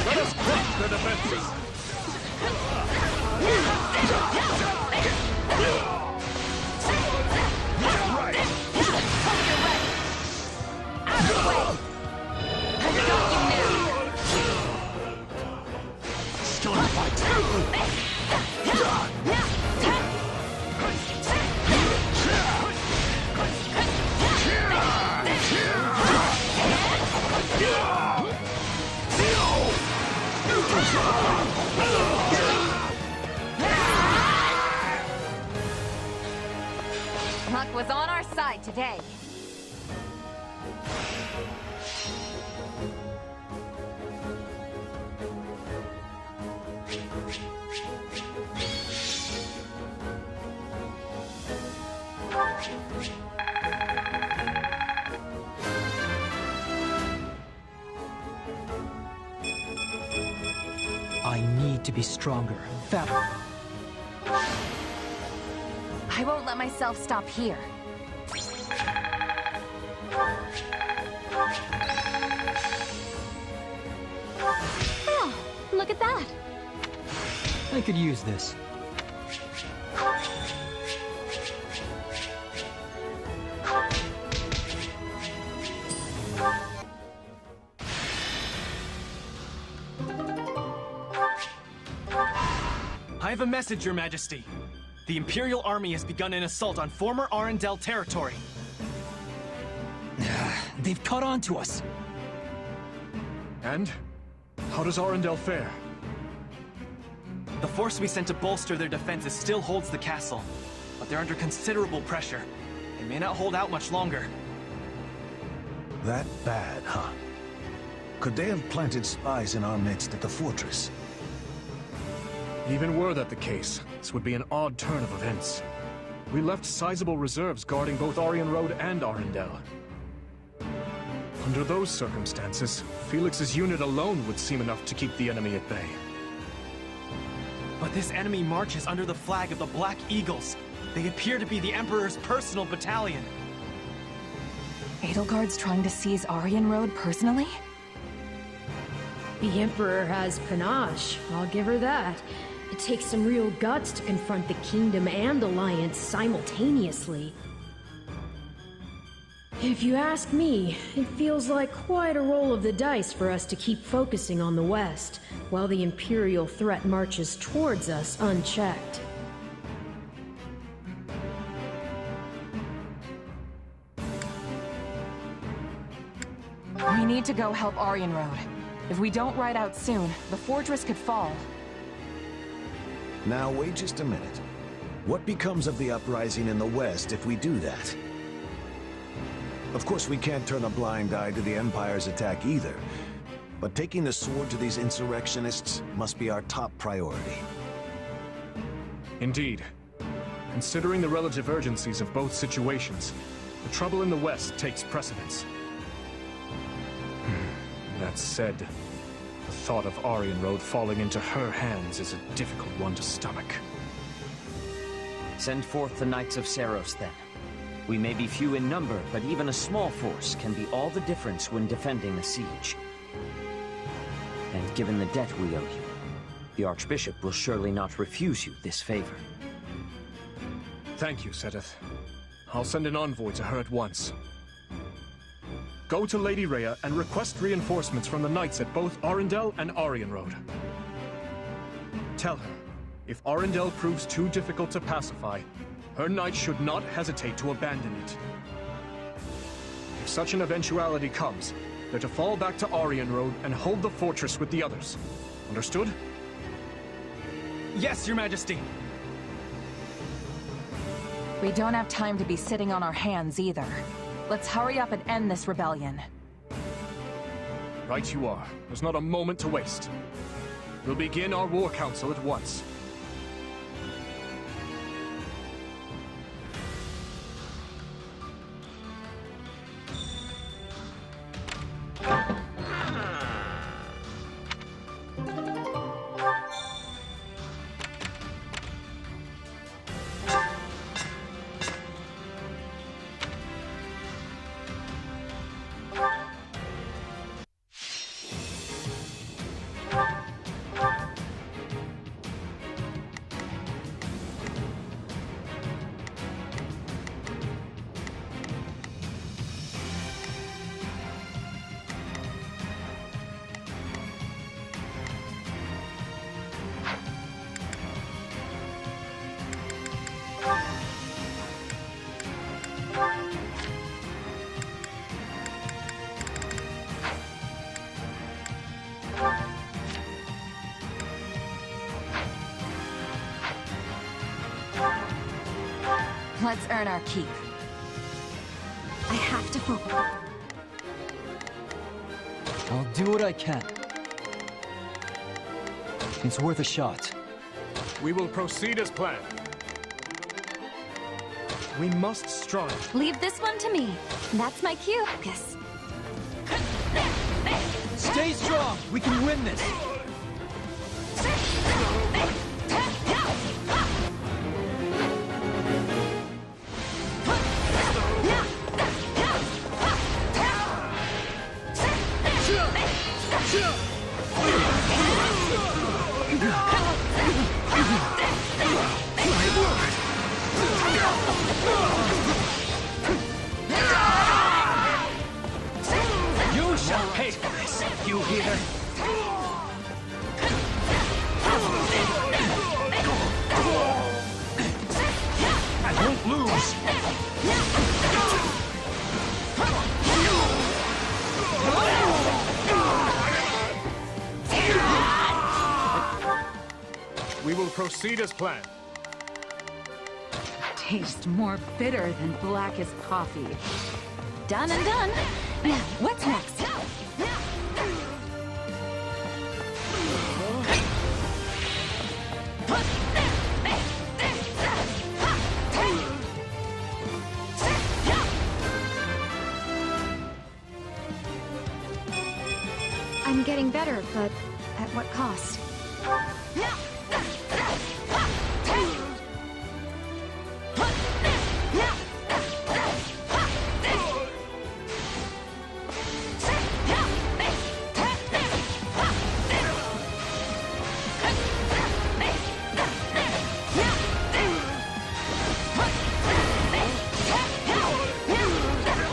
Speaker 3: Let us crush the defenses!
Speaker 9: Luck was on our side today.
Speaker 18: I need to be stronger, faster.
Speaker 9: I won't let myself stop here.
Speaker 2: Oh, look at that.
Speaker 18: I could use this.
Speaker 11: have a message, Your Majesty. The Imperial Army has begun an assault on former Arundel territory.
Speaker 18: They've caught on to us.
Speaker 3: And? How does Arundel fare?
Speaker 11: The force we sent to bolster their defenses still holds the castle, but they're under considerable pressure. They may not hold out much longer.
Speaker 4: That bad, huh? Could they have planted spies in our midst at the fortress?
Speaker 3: Even were that the case, this would be an odd turn of events. We left sizable reserves guarding both Aryan Road and Arundel. Under those circumstances, Felix's unit alone would seem enough to keep the enemy at bay.
Speaker 11: But this enemy marches under the flag of the Black Eagles. They appear to be the Emperor's personal battalion.
Speaker 9: Edelgard's trying to seize Aryan Road personally?
Speaker 19: The Emperor has panache, I'll give her that. It takes some real guts to confront the Kingdom and Alliance simultaneously. If you ask me, it feels like quite a roll of the dice for us to keep focusing on the West, while the Imperial threat marches towards us unchecked.
Speaker 9: We need to go help Aryan Road. If we don't ride out soon, the fortress could fall.
Speaker 4: Now wait just a minute. What becomes of the uprising in the West if we do that? Of course, we can't turn a blind eye to the Empire's attack either. But taking the sword to these insurrectionists must be our top priority.
Speaker 3: Indeed. Considering the relative urgencies of both situations, the trouble in the West takes precedence. That said, the thought of Aryan Road falling into her hands is a difficult one to stomach.
Speaker 16: Send forth the Knights of Saros, then. We may be few in number, but even a small force can be all the difference when defending a siege. And given the debt we owe you, the Archbishop will surely not refuse you this favor.
Speaker 3: Thank you, Seteth. I'll send an envoy to her at once. Go to Lady Rhea and request reinforcements from the knights at both Arundel and Aryan Road. Tell her, if Arundel proves too difficult to pacify, her knights should not hesitate to abandon it. If such an eventuality comes, they're to fall back to Aryan Road and hold the fortress with the others. Understood?
Speaker 11: Yes, Your Majesty!
Speaker 9: We don't have time to be sitting on our hands either. Let's hurry up and end this rebellion.
Speaker 3: Right you are. There's not a moment to waste. We'll begin our war council at once.
Speaker 9: Let's earn our keep.
Speaker 19: I have to focus.
Speaker 18: I'll do what I can. It's worth a shot.
Speaker 3: We will proceed as planned. We must strive.
Speaker 2: Leave this one to me. That's my cue. Focus.
Speaker 18: Stay strong! We can win this!
Speaker 11: You shall pay for this, you hear?
Speaker 13: lose!
Speaker 3: We will proceed as planned.
Speaker 12: Tastes more bitter than blackest coffee. Done and done. Now, what's next?
Speaker 10: I'm getting better, but at what cost?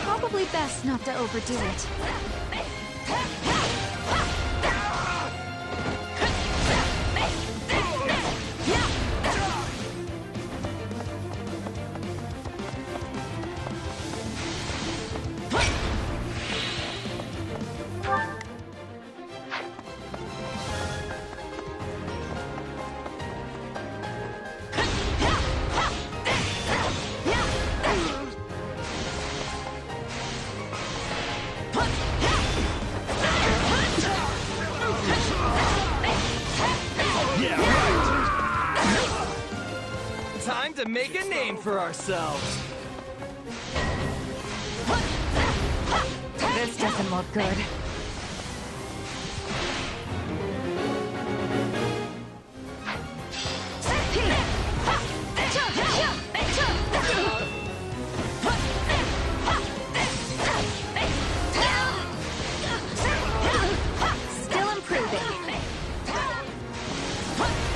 Speaker 10: Probably best not to overdo it.
Speaker 11: Time to make a name for ourselves.
Speaker 9: This doesn't look good.
Speaker 10: Still improving.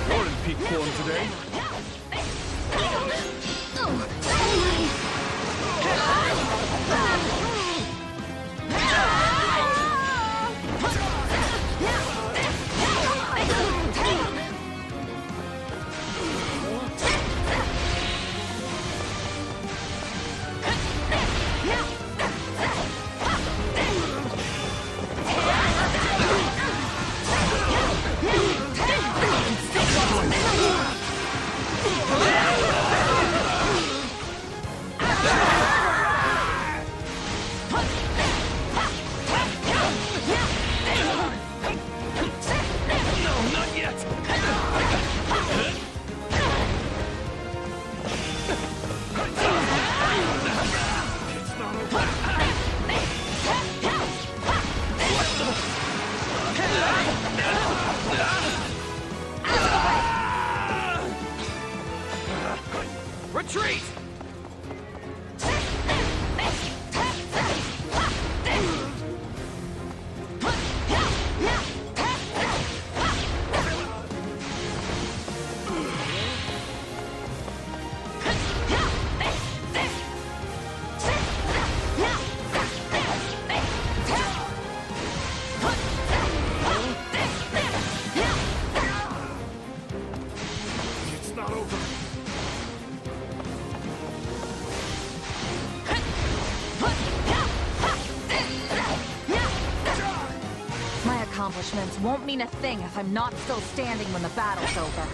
Speaker 3: You're in peak form today.
Speaker 11: Retreat!
Speaker 13: It's not over.
Speaker 9: My accomplishments won't mean a thing if I'm not still standing when the battle's over.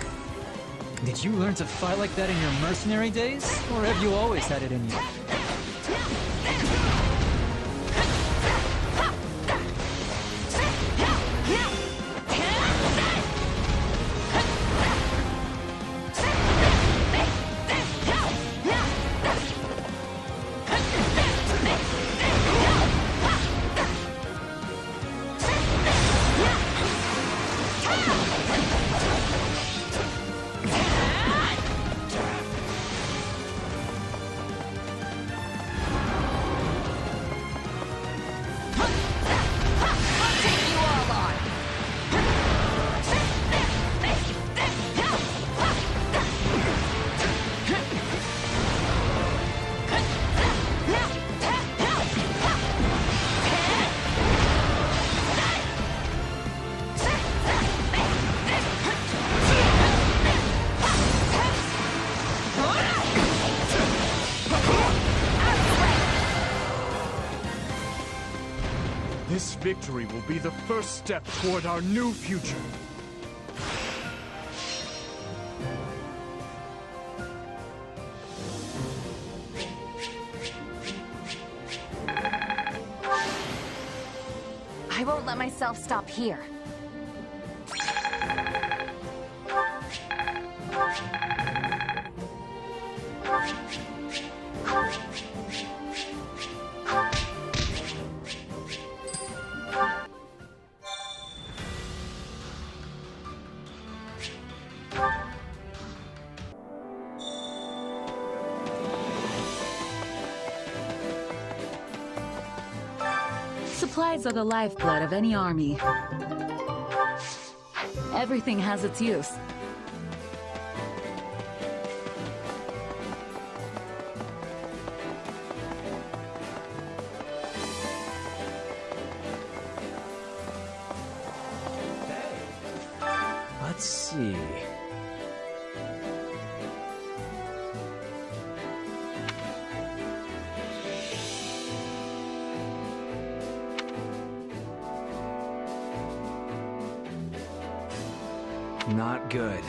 Speaker 18: Did you learn to fight like that in your mercenary days? Or have you always had it in you?
Speaker 3: This victory will be the first step toward our new future.
Speaker 9: I won't let myself stop here.
Speaker 12: Supplies are the lifeblood of any army. Everything has its use.
Speaker 14: Let's see.
Speaker 15: Not good.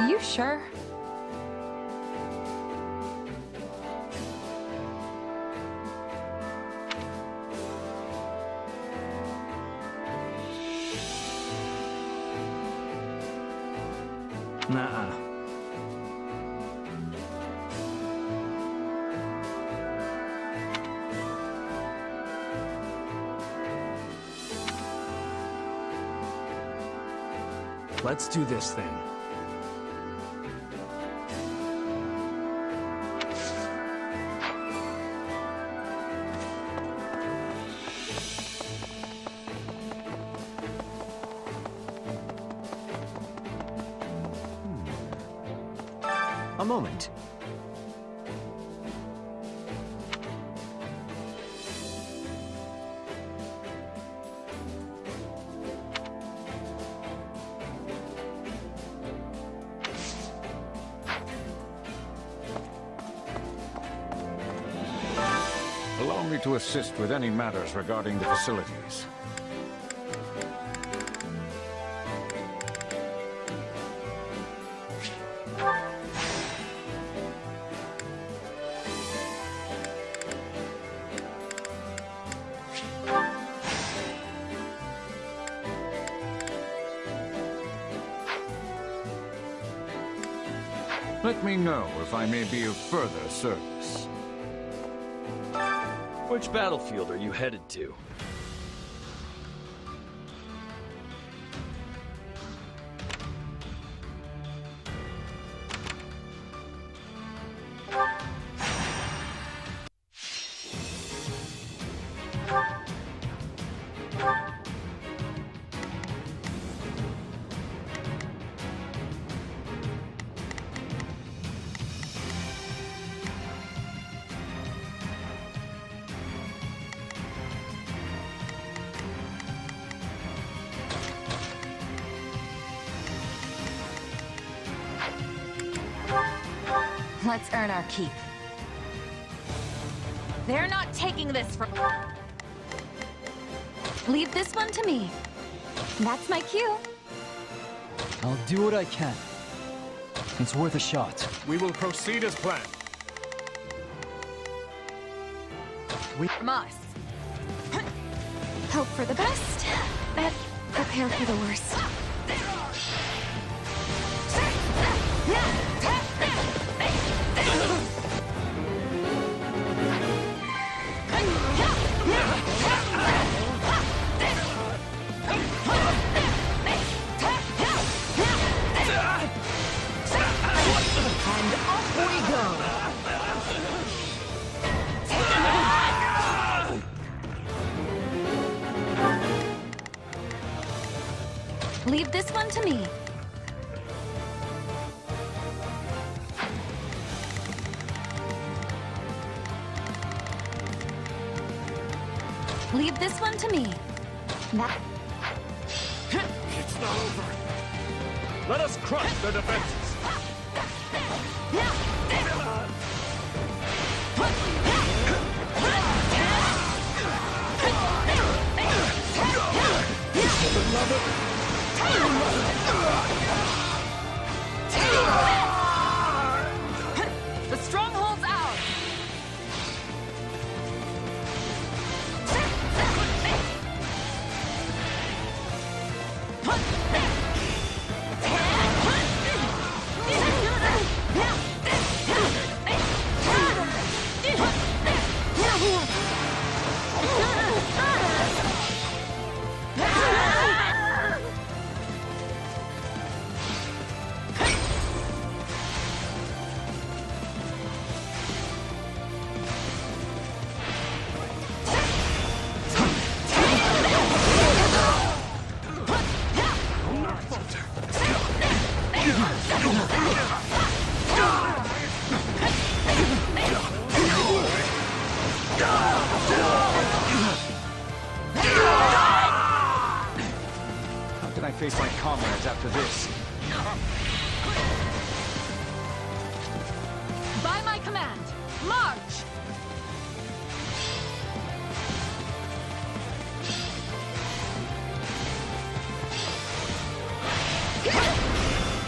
Speaker 9: You sure?
Speaker 15: Nuh-uh. Let's do this thing.
Speaker 16: A moment.
Speaker 13: Allow me to assist with any matters regarding the facilities. Let me know if I may be of further service.
Speaker 17: Which battlefield are you headed to?
Speaker 9: Let's earn our keep. They're not taking this from... Leave this one to me. That's my cue.
Speaker 18: I'll do what I can. It's worth a shot.
Speaker 3: We will proceed as planned.
Speaker 9: We must. Hope for the best, and prepare for the worst.
Speaker 8: And off we go!
Speaker 2: Leave this one to me. Leave this one to me. That...
Speaker 13: It's not over. Let us crush their defenses.
Speaker 2: Yeah.
Speaker 11: face my comrades after this.
Speaker 12: By my command, march!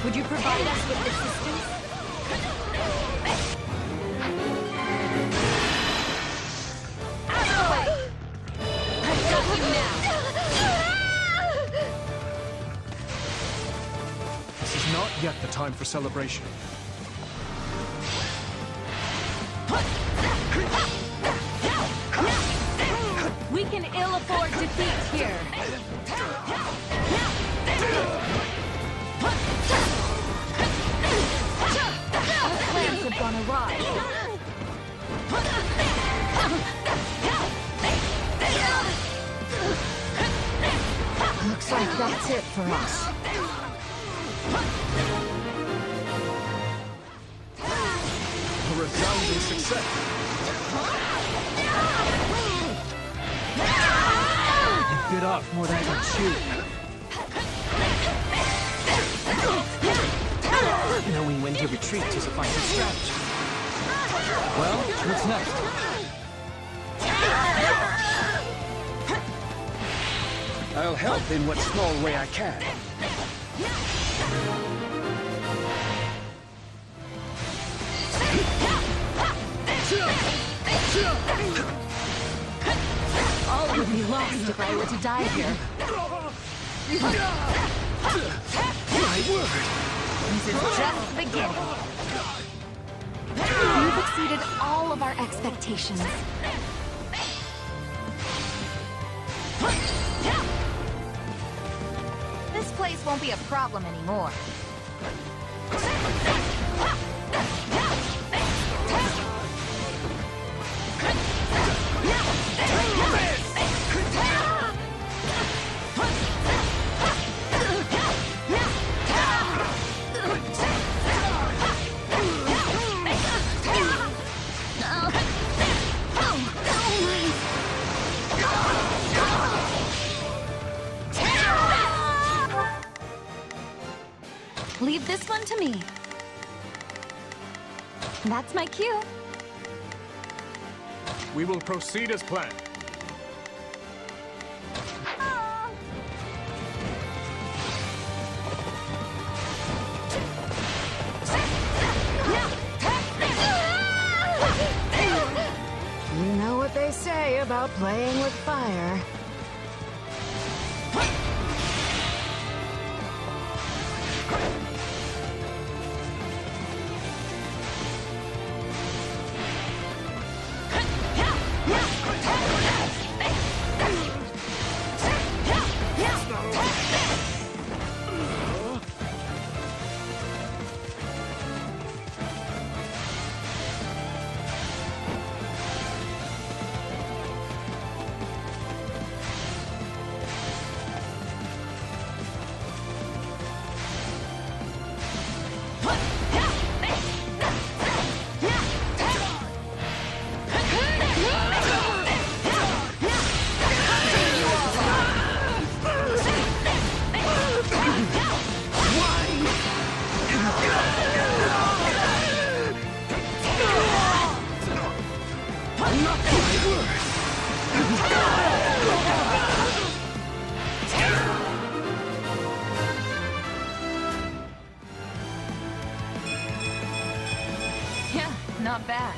Speaker 12: Would you provide us with assistance? Out of the way! I've got you now!
Speaker 3: This is not yet the time for celebration.
Speaker 12: We can ill afford defeat here. Our plans have gone awry.
Speaker 8: Looks like that's it for us.
Speaker 3: A resounding success.
Speaker 18: You bit off more than I can chew.
Speaker 15: Knowing when to retreat is a fine strategy.
Speaker 18: Well, what's next?
Speaker 13: I'll help in what small way I can.
Speaker 12: All would be lost if I were to die here.
Speaker 13: My word!
Speaker 12: This is just the beginning.
Speaker 10: You've exceeded all of our expectations.
Speaker 9: This place won't be a problem anymore.
Speaker 10: Leave this one to me. That's my cue.
Speaker 3: We will proceed as planned.
Speaker 8: You know what they say about playing with fire.
Speaker 9: Yeah, not bad.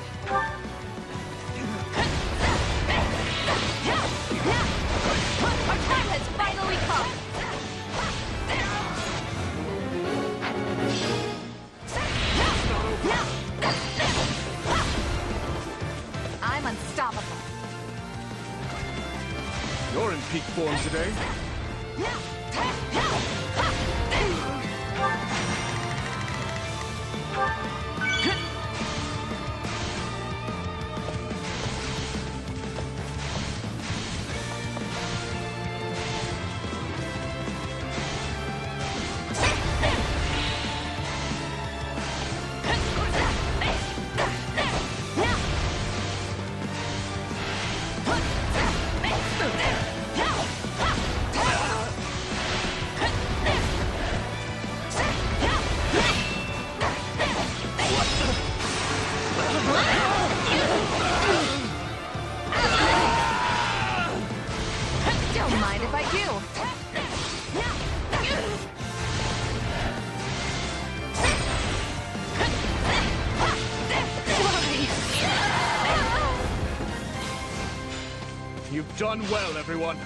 Speaker 12: Our time has finally come.
Speaker 9: I'm unstoppable.
Speaker 3: You're in peak form today.
Speaker 9: Don't mind if I do.
Speaker 3: You've done well, everyone.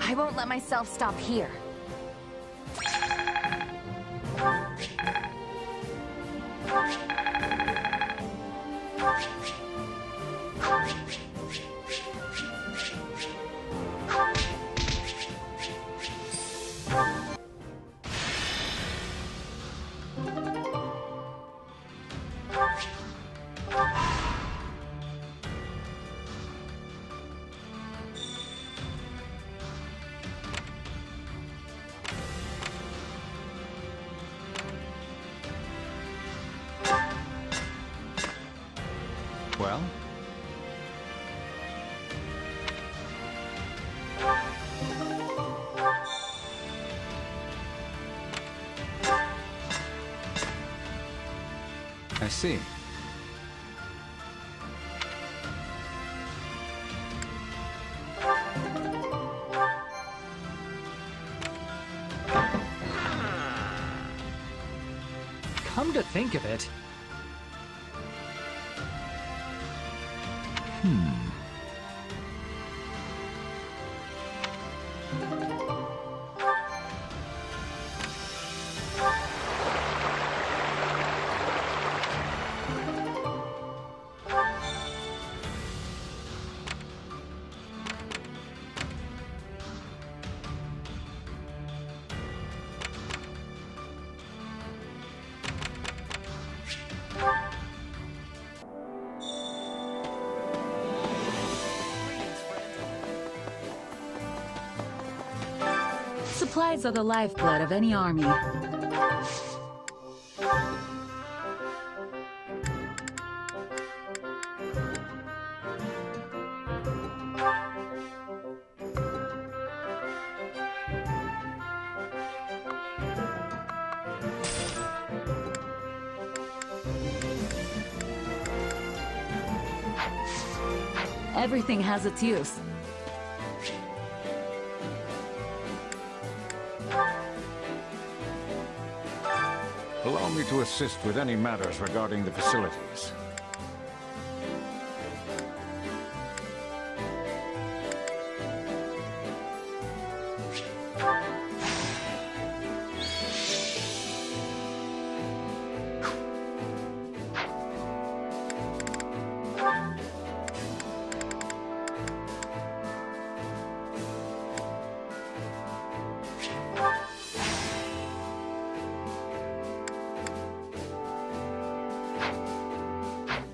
Speaker 9: I won't let myself stop here.
Speaker 6: Well? I see.
Speaker 18: Come to think of it,
Speaker 12: supplies are the lifeblood of any army. Everything has its use.
Speaker 13: Allow me to assist with any matters regarding the facilities.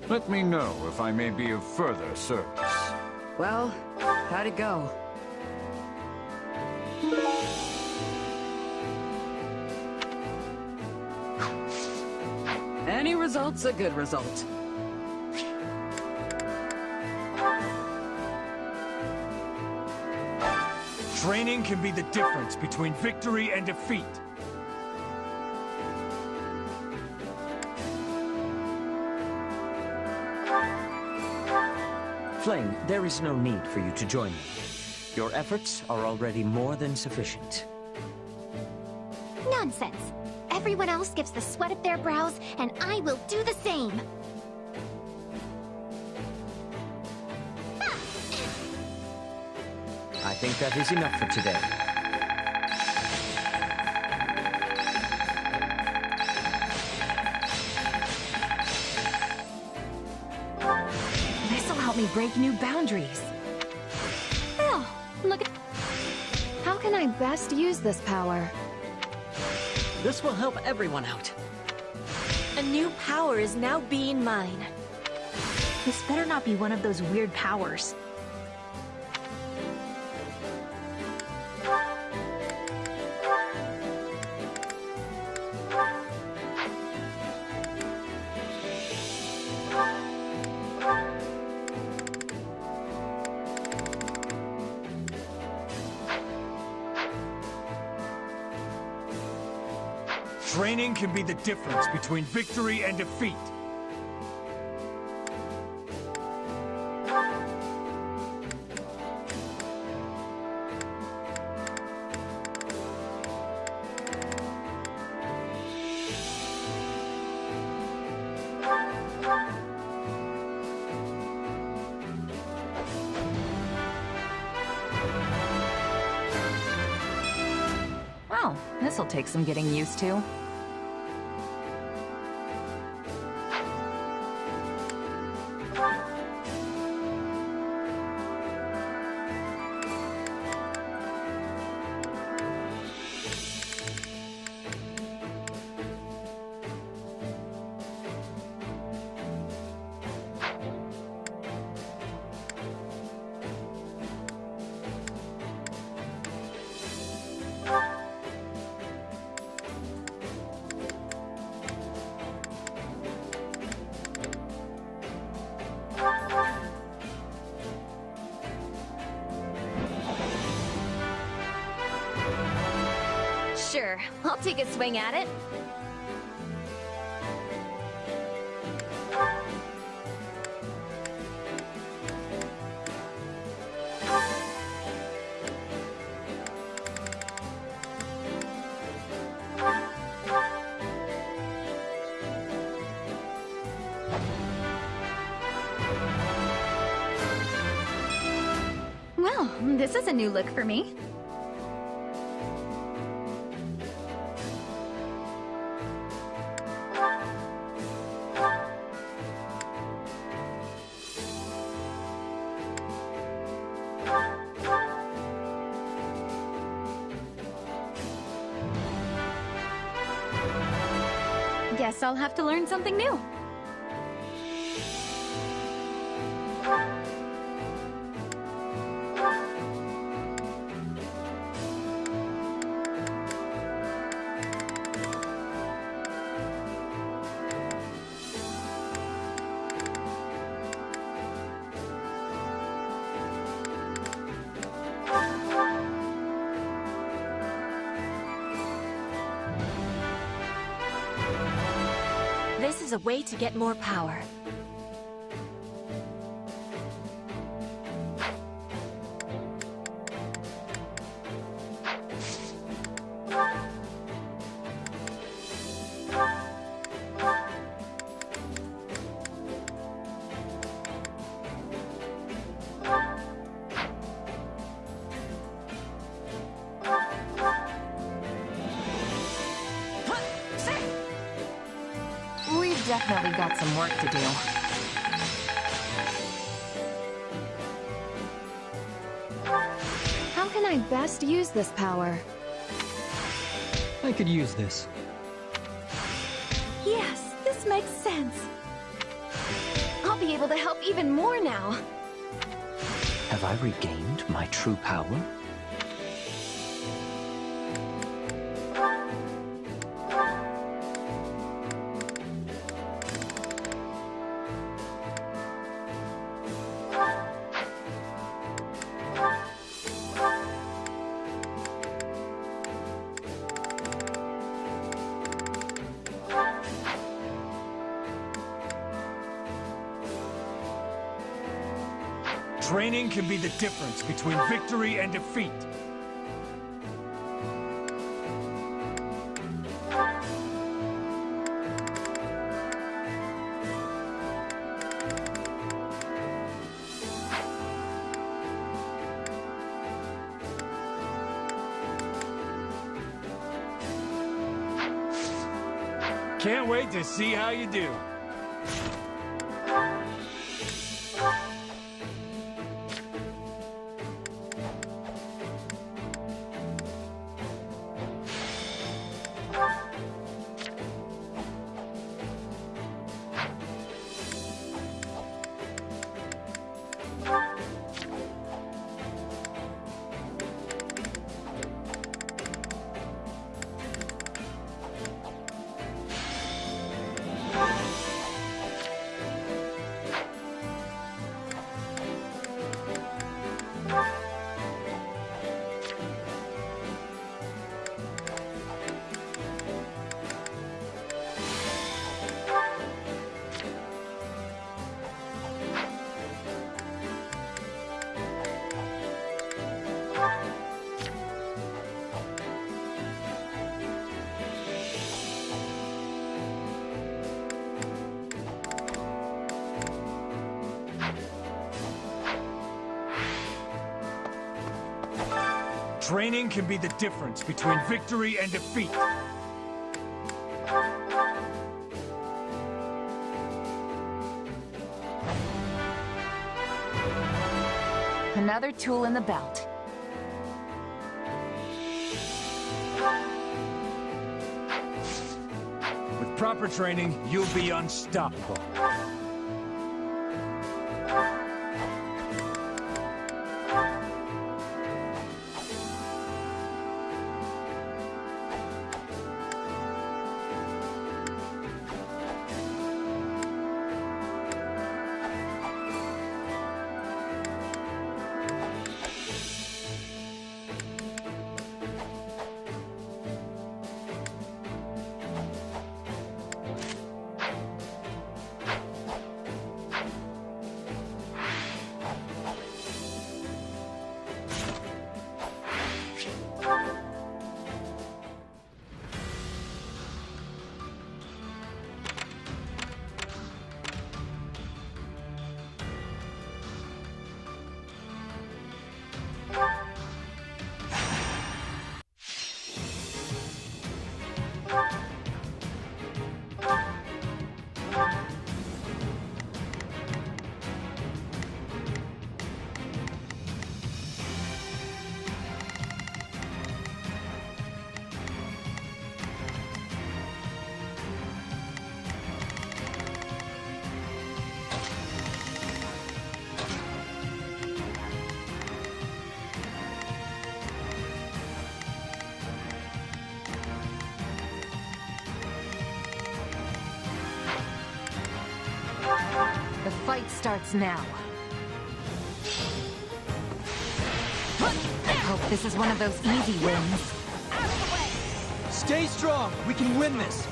Speaker 13: Let me know if I may be of further service.
Speaker 12: Well, how'd it go? Any result's a good result.
Speaker 3: Training can be the difference between victory and defeat.
Speaker 16: Flame, there is no need for you to join me. Your efforts are already more than sufficient.
Speaker 20: Nonsense! Everyone else gives the sweat of their brows, and I will do the same!
Speaker 16: I think that is enough for today.
Speaker 9: This'll help me break new boundaries.
Speaker 2: Oh, look at... How can I best use this power?
Speaker 12: This will help everyone out.
Speaker 21: A new power is now being mine. This better not be one of those weird powers.
Speaker 3: Training can be the difference between victory and defeat.
Speaker 9: Well, this'll take some getting used to.
Speaker 20: Sure, I'll take a swing at it.
Speaker 10: Well, this is a new look for me. Guess I'll have to learn something new.
Speaker 21: This is a way to get more power.
Speaker 9: We've definitely got some work to do.
Speaker 2: How can I best use this power?
Speaker 18: I could use this.
Speaker 20: Yes, this makes sense. I'll be able to help even more now.
Speaker 16: Have I regained my true power?
Speaker 3: Training can be the difference between victory and defeat. Can't wait to see how you do. Training can be the difference between victory and defeat.
Speaker 9: Another tool in the belt.
Speaker 3: With proper training, you'll be unstoppable.
Speaker 9: The fight starts now. I hope this is one of those easy wins.
Speaker 18: Stay strong. We can win this.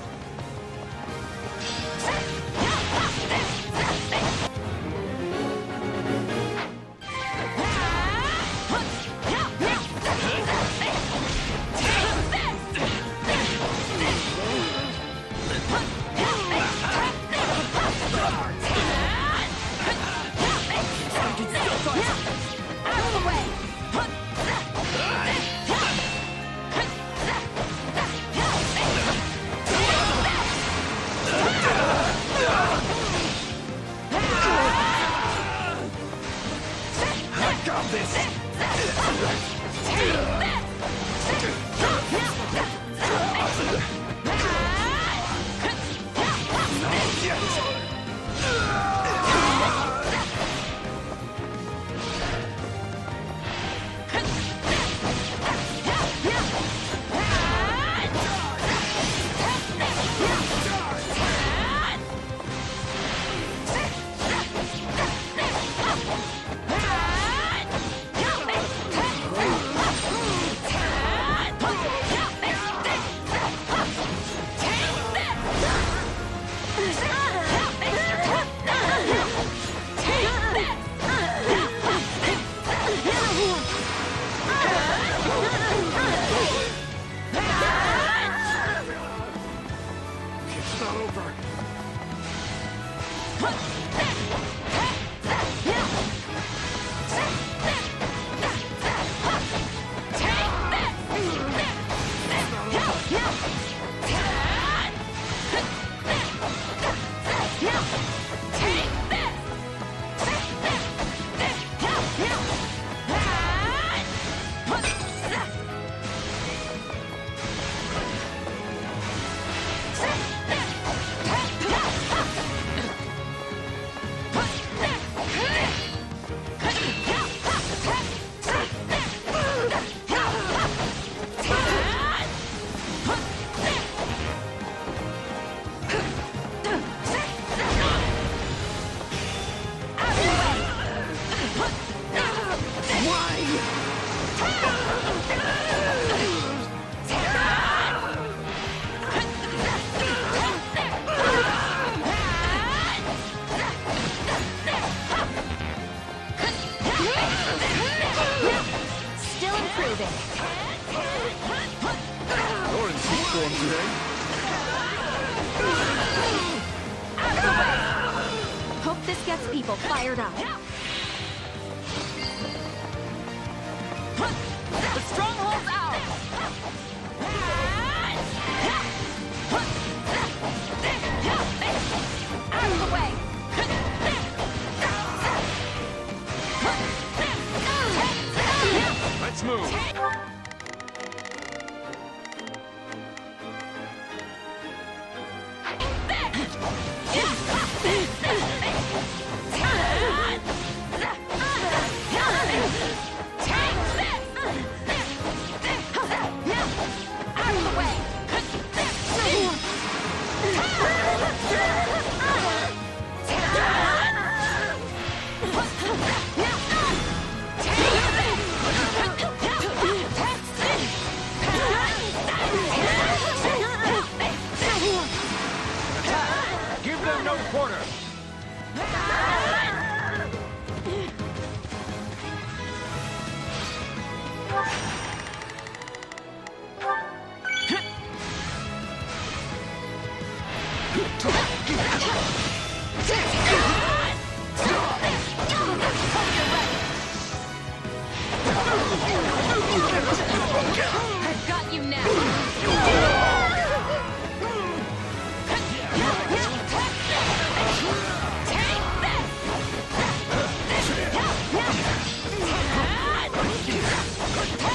Speaker 21: Hope this gets people fired up.
Speaker 9: The stronghold
Speaker 3: teleporter!
Speaker 9: I've got you now.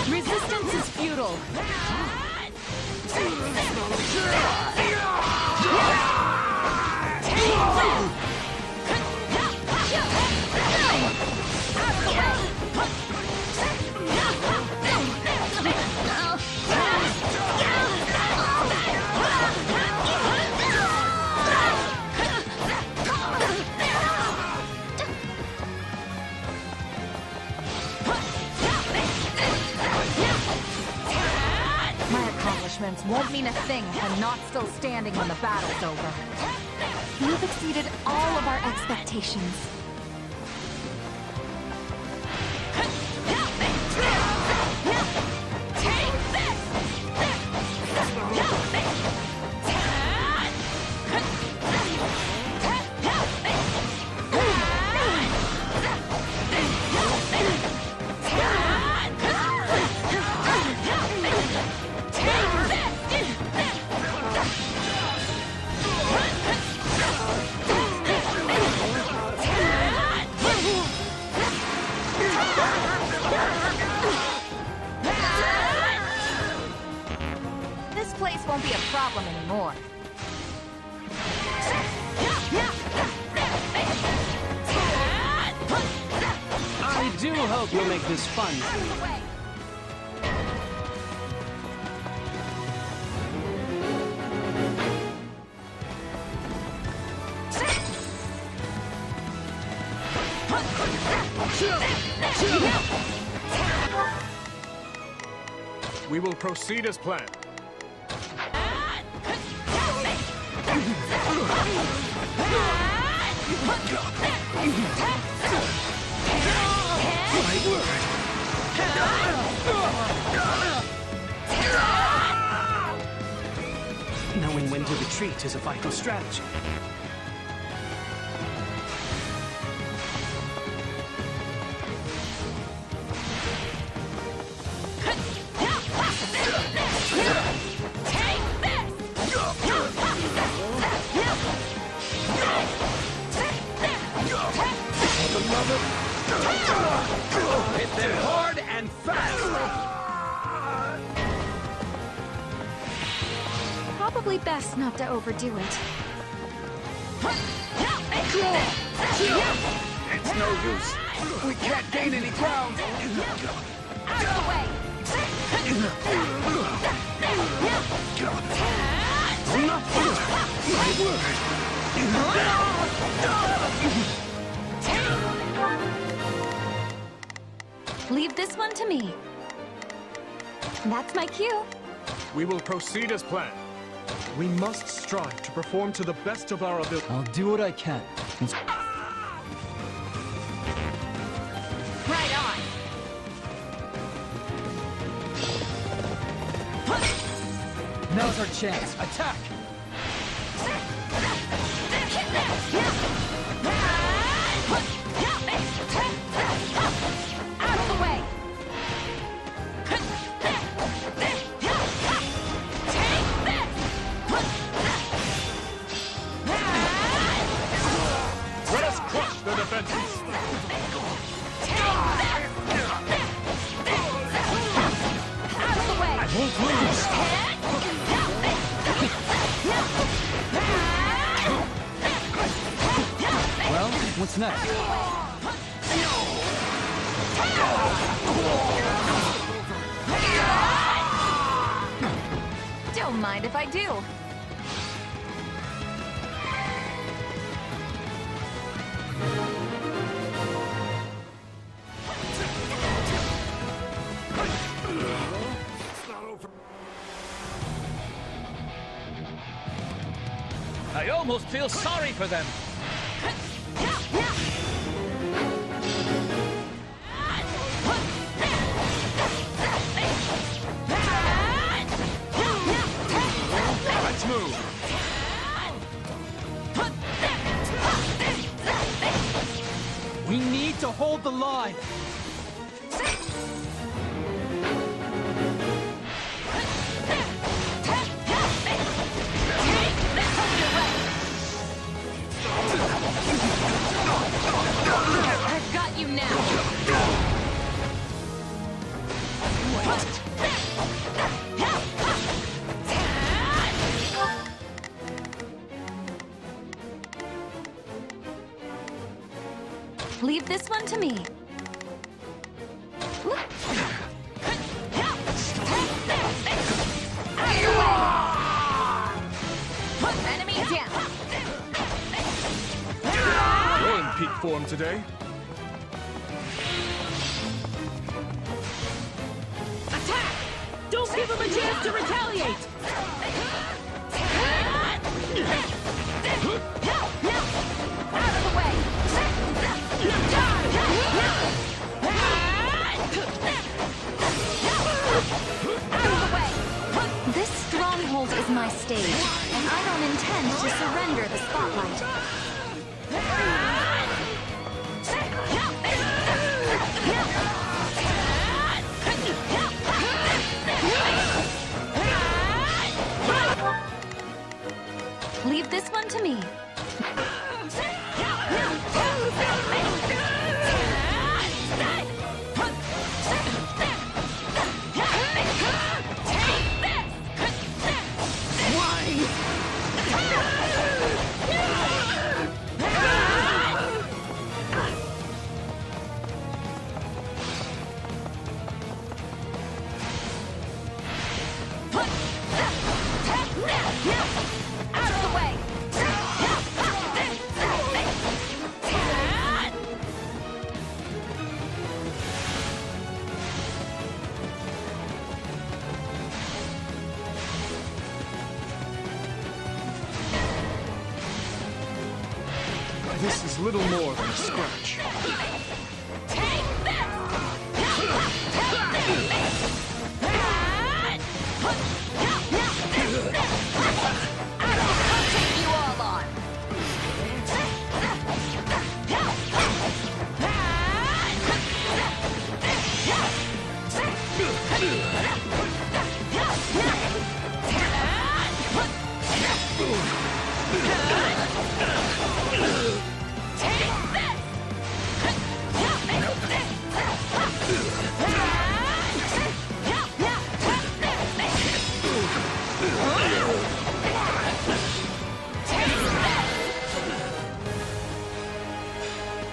Speaker 9: Resistance is futile. My accomplishments won't mean a thing if I'm not still standing when the battle's over.
Speaker 2: You've exceeded all of our expectations.
Speaker 9: This place won't be a problem anymore.
Speaker 14: I do hope you'll make this fun.
Speaker 3: We will proceed as planned.
Speaker 14: Knowing when to retreat is a vital strategy.
Speaker 13: Hit them hard and fast!
Speaker 2: Probably best not to overdo it.
Speaker 13: It's no use. We can't gain any ground.
Speaker 9: Out of the way!
Speaker 2: Leave this one to me. That's my cue.
Speaker 3: We will proceed as planned. We must strive to perform to the best of our ability.
Speaker 18: I'll do what I can.
Speaker 9: Right on!
Speaker 18: Now's our chance. Attack!
Speaker 9: Out of the way!
Speaker 3: Let us crush their defenses.
Speaker 9: Out of the way!
Speaker 18: I won't lose! Well, what's next?
Speaker 9: Don't mind if I do.
Speaker 13: Ayo!
Speaker 18: almost feel sorry for them.
Speaker 3: Let's move.
Speaker 18: We need to hold the line.
Speaker 2: I've got you now.
Speaker 10: Leave this one to me.
Speaker 2: Enemy down.
Speaker 3: You're in peak form today.
Speaker 19: Attack! Don't give him a chance to retaliate!
Speaker 2: Out of the way.
Speaker 10: This stronghold is my stage, and I don't intend to surrender the spotlight. Leave this one to me.
Speaker 2: Out of the way.
Speaker 3: This is little more than a scratch.
Speaker 2: You all on.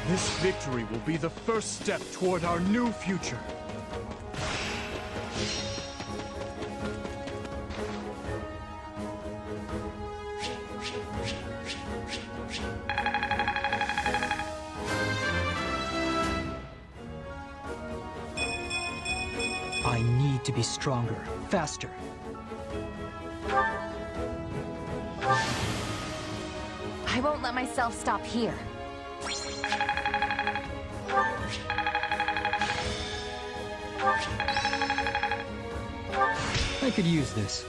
Speaker 3: This victory will be the first step toward our new future.
Speaker 18: I need to be stronger, faster.
Speaker 9: I won't let myself stop here.
Speaker 18: I could use this.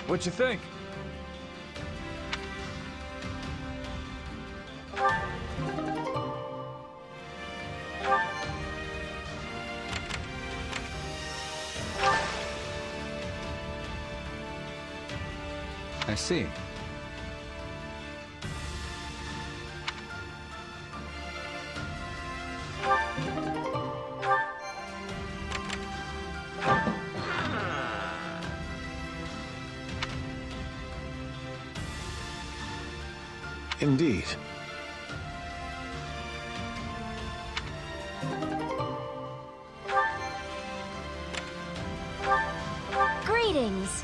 Speaker 3: What you think?
Speaker 6: I see.
Speaker 4: Indeed.
Speaker 20: Greetings.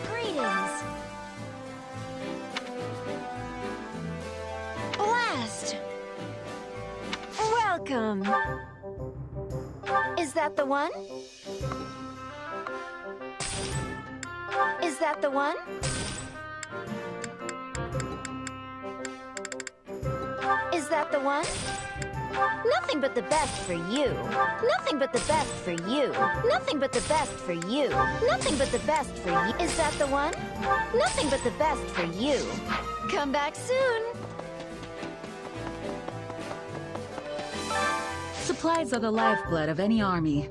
Speaker 20: Greetings. Blast. Welcome. Is that the one? Is that the one? Is that the one? Nothing but the best for you. Nothing but the best for you. Nothing but the best for you. Nothing but the best for you. Is that the one? Nothing but the best for you. Come back soon.
Speaker 12: Supplies are the lifeblood of any army.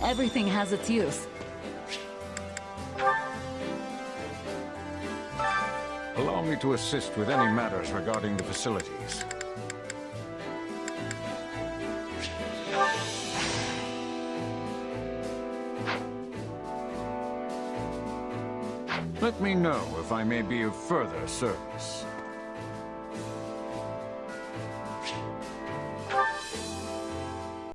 Speaker 12: Everything has its use.
Speaker 13: Allow me to assist with any matters regarding the facilities. Let me know if I may be of further service.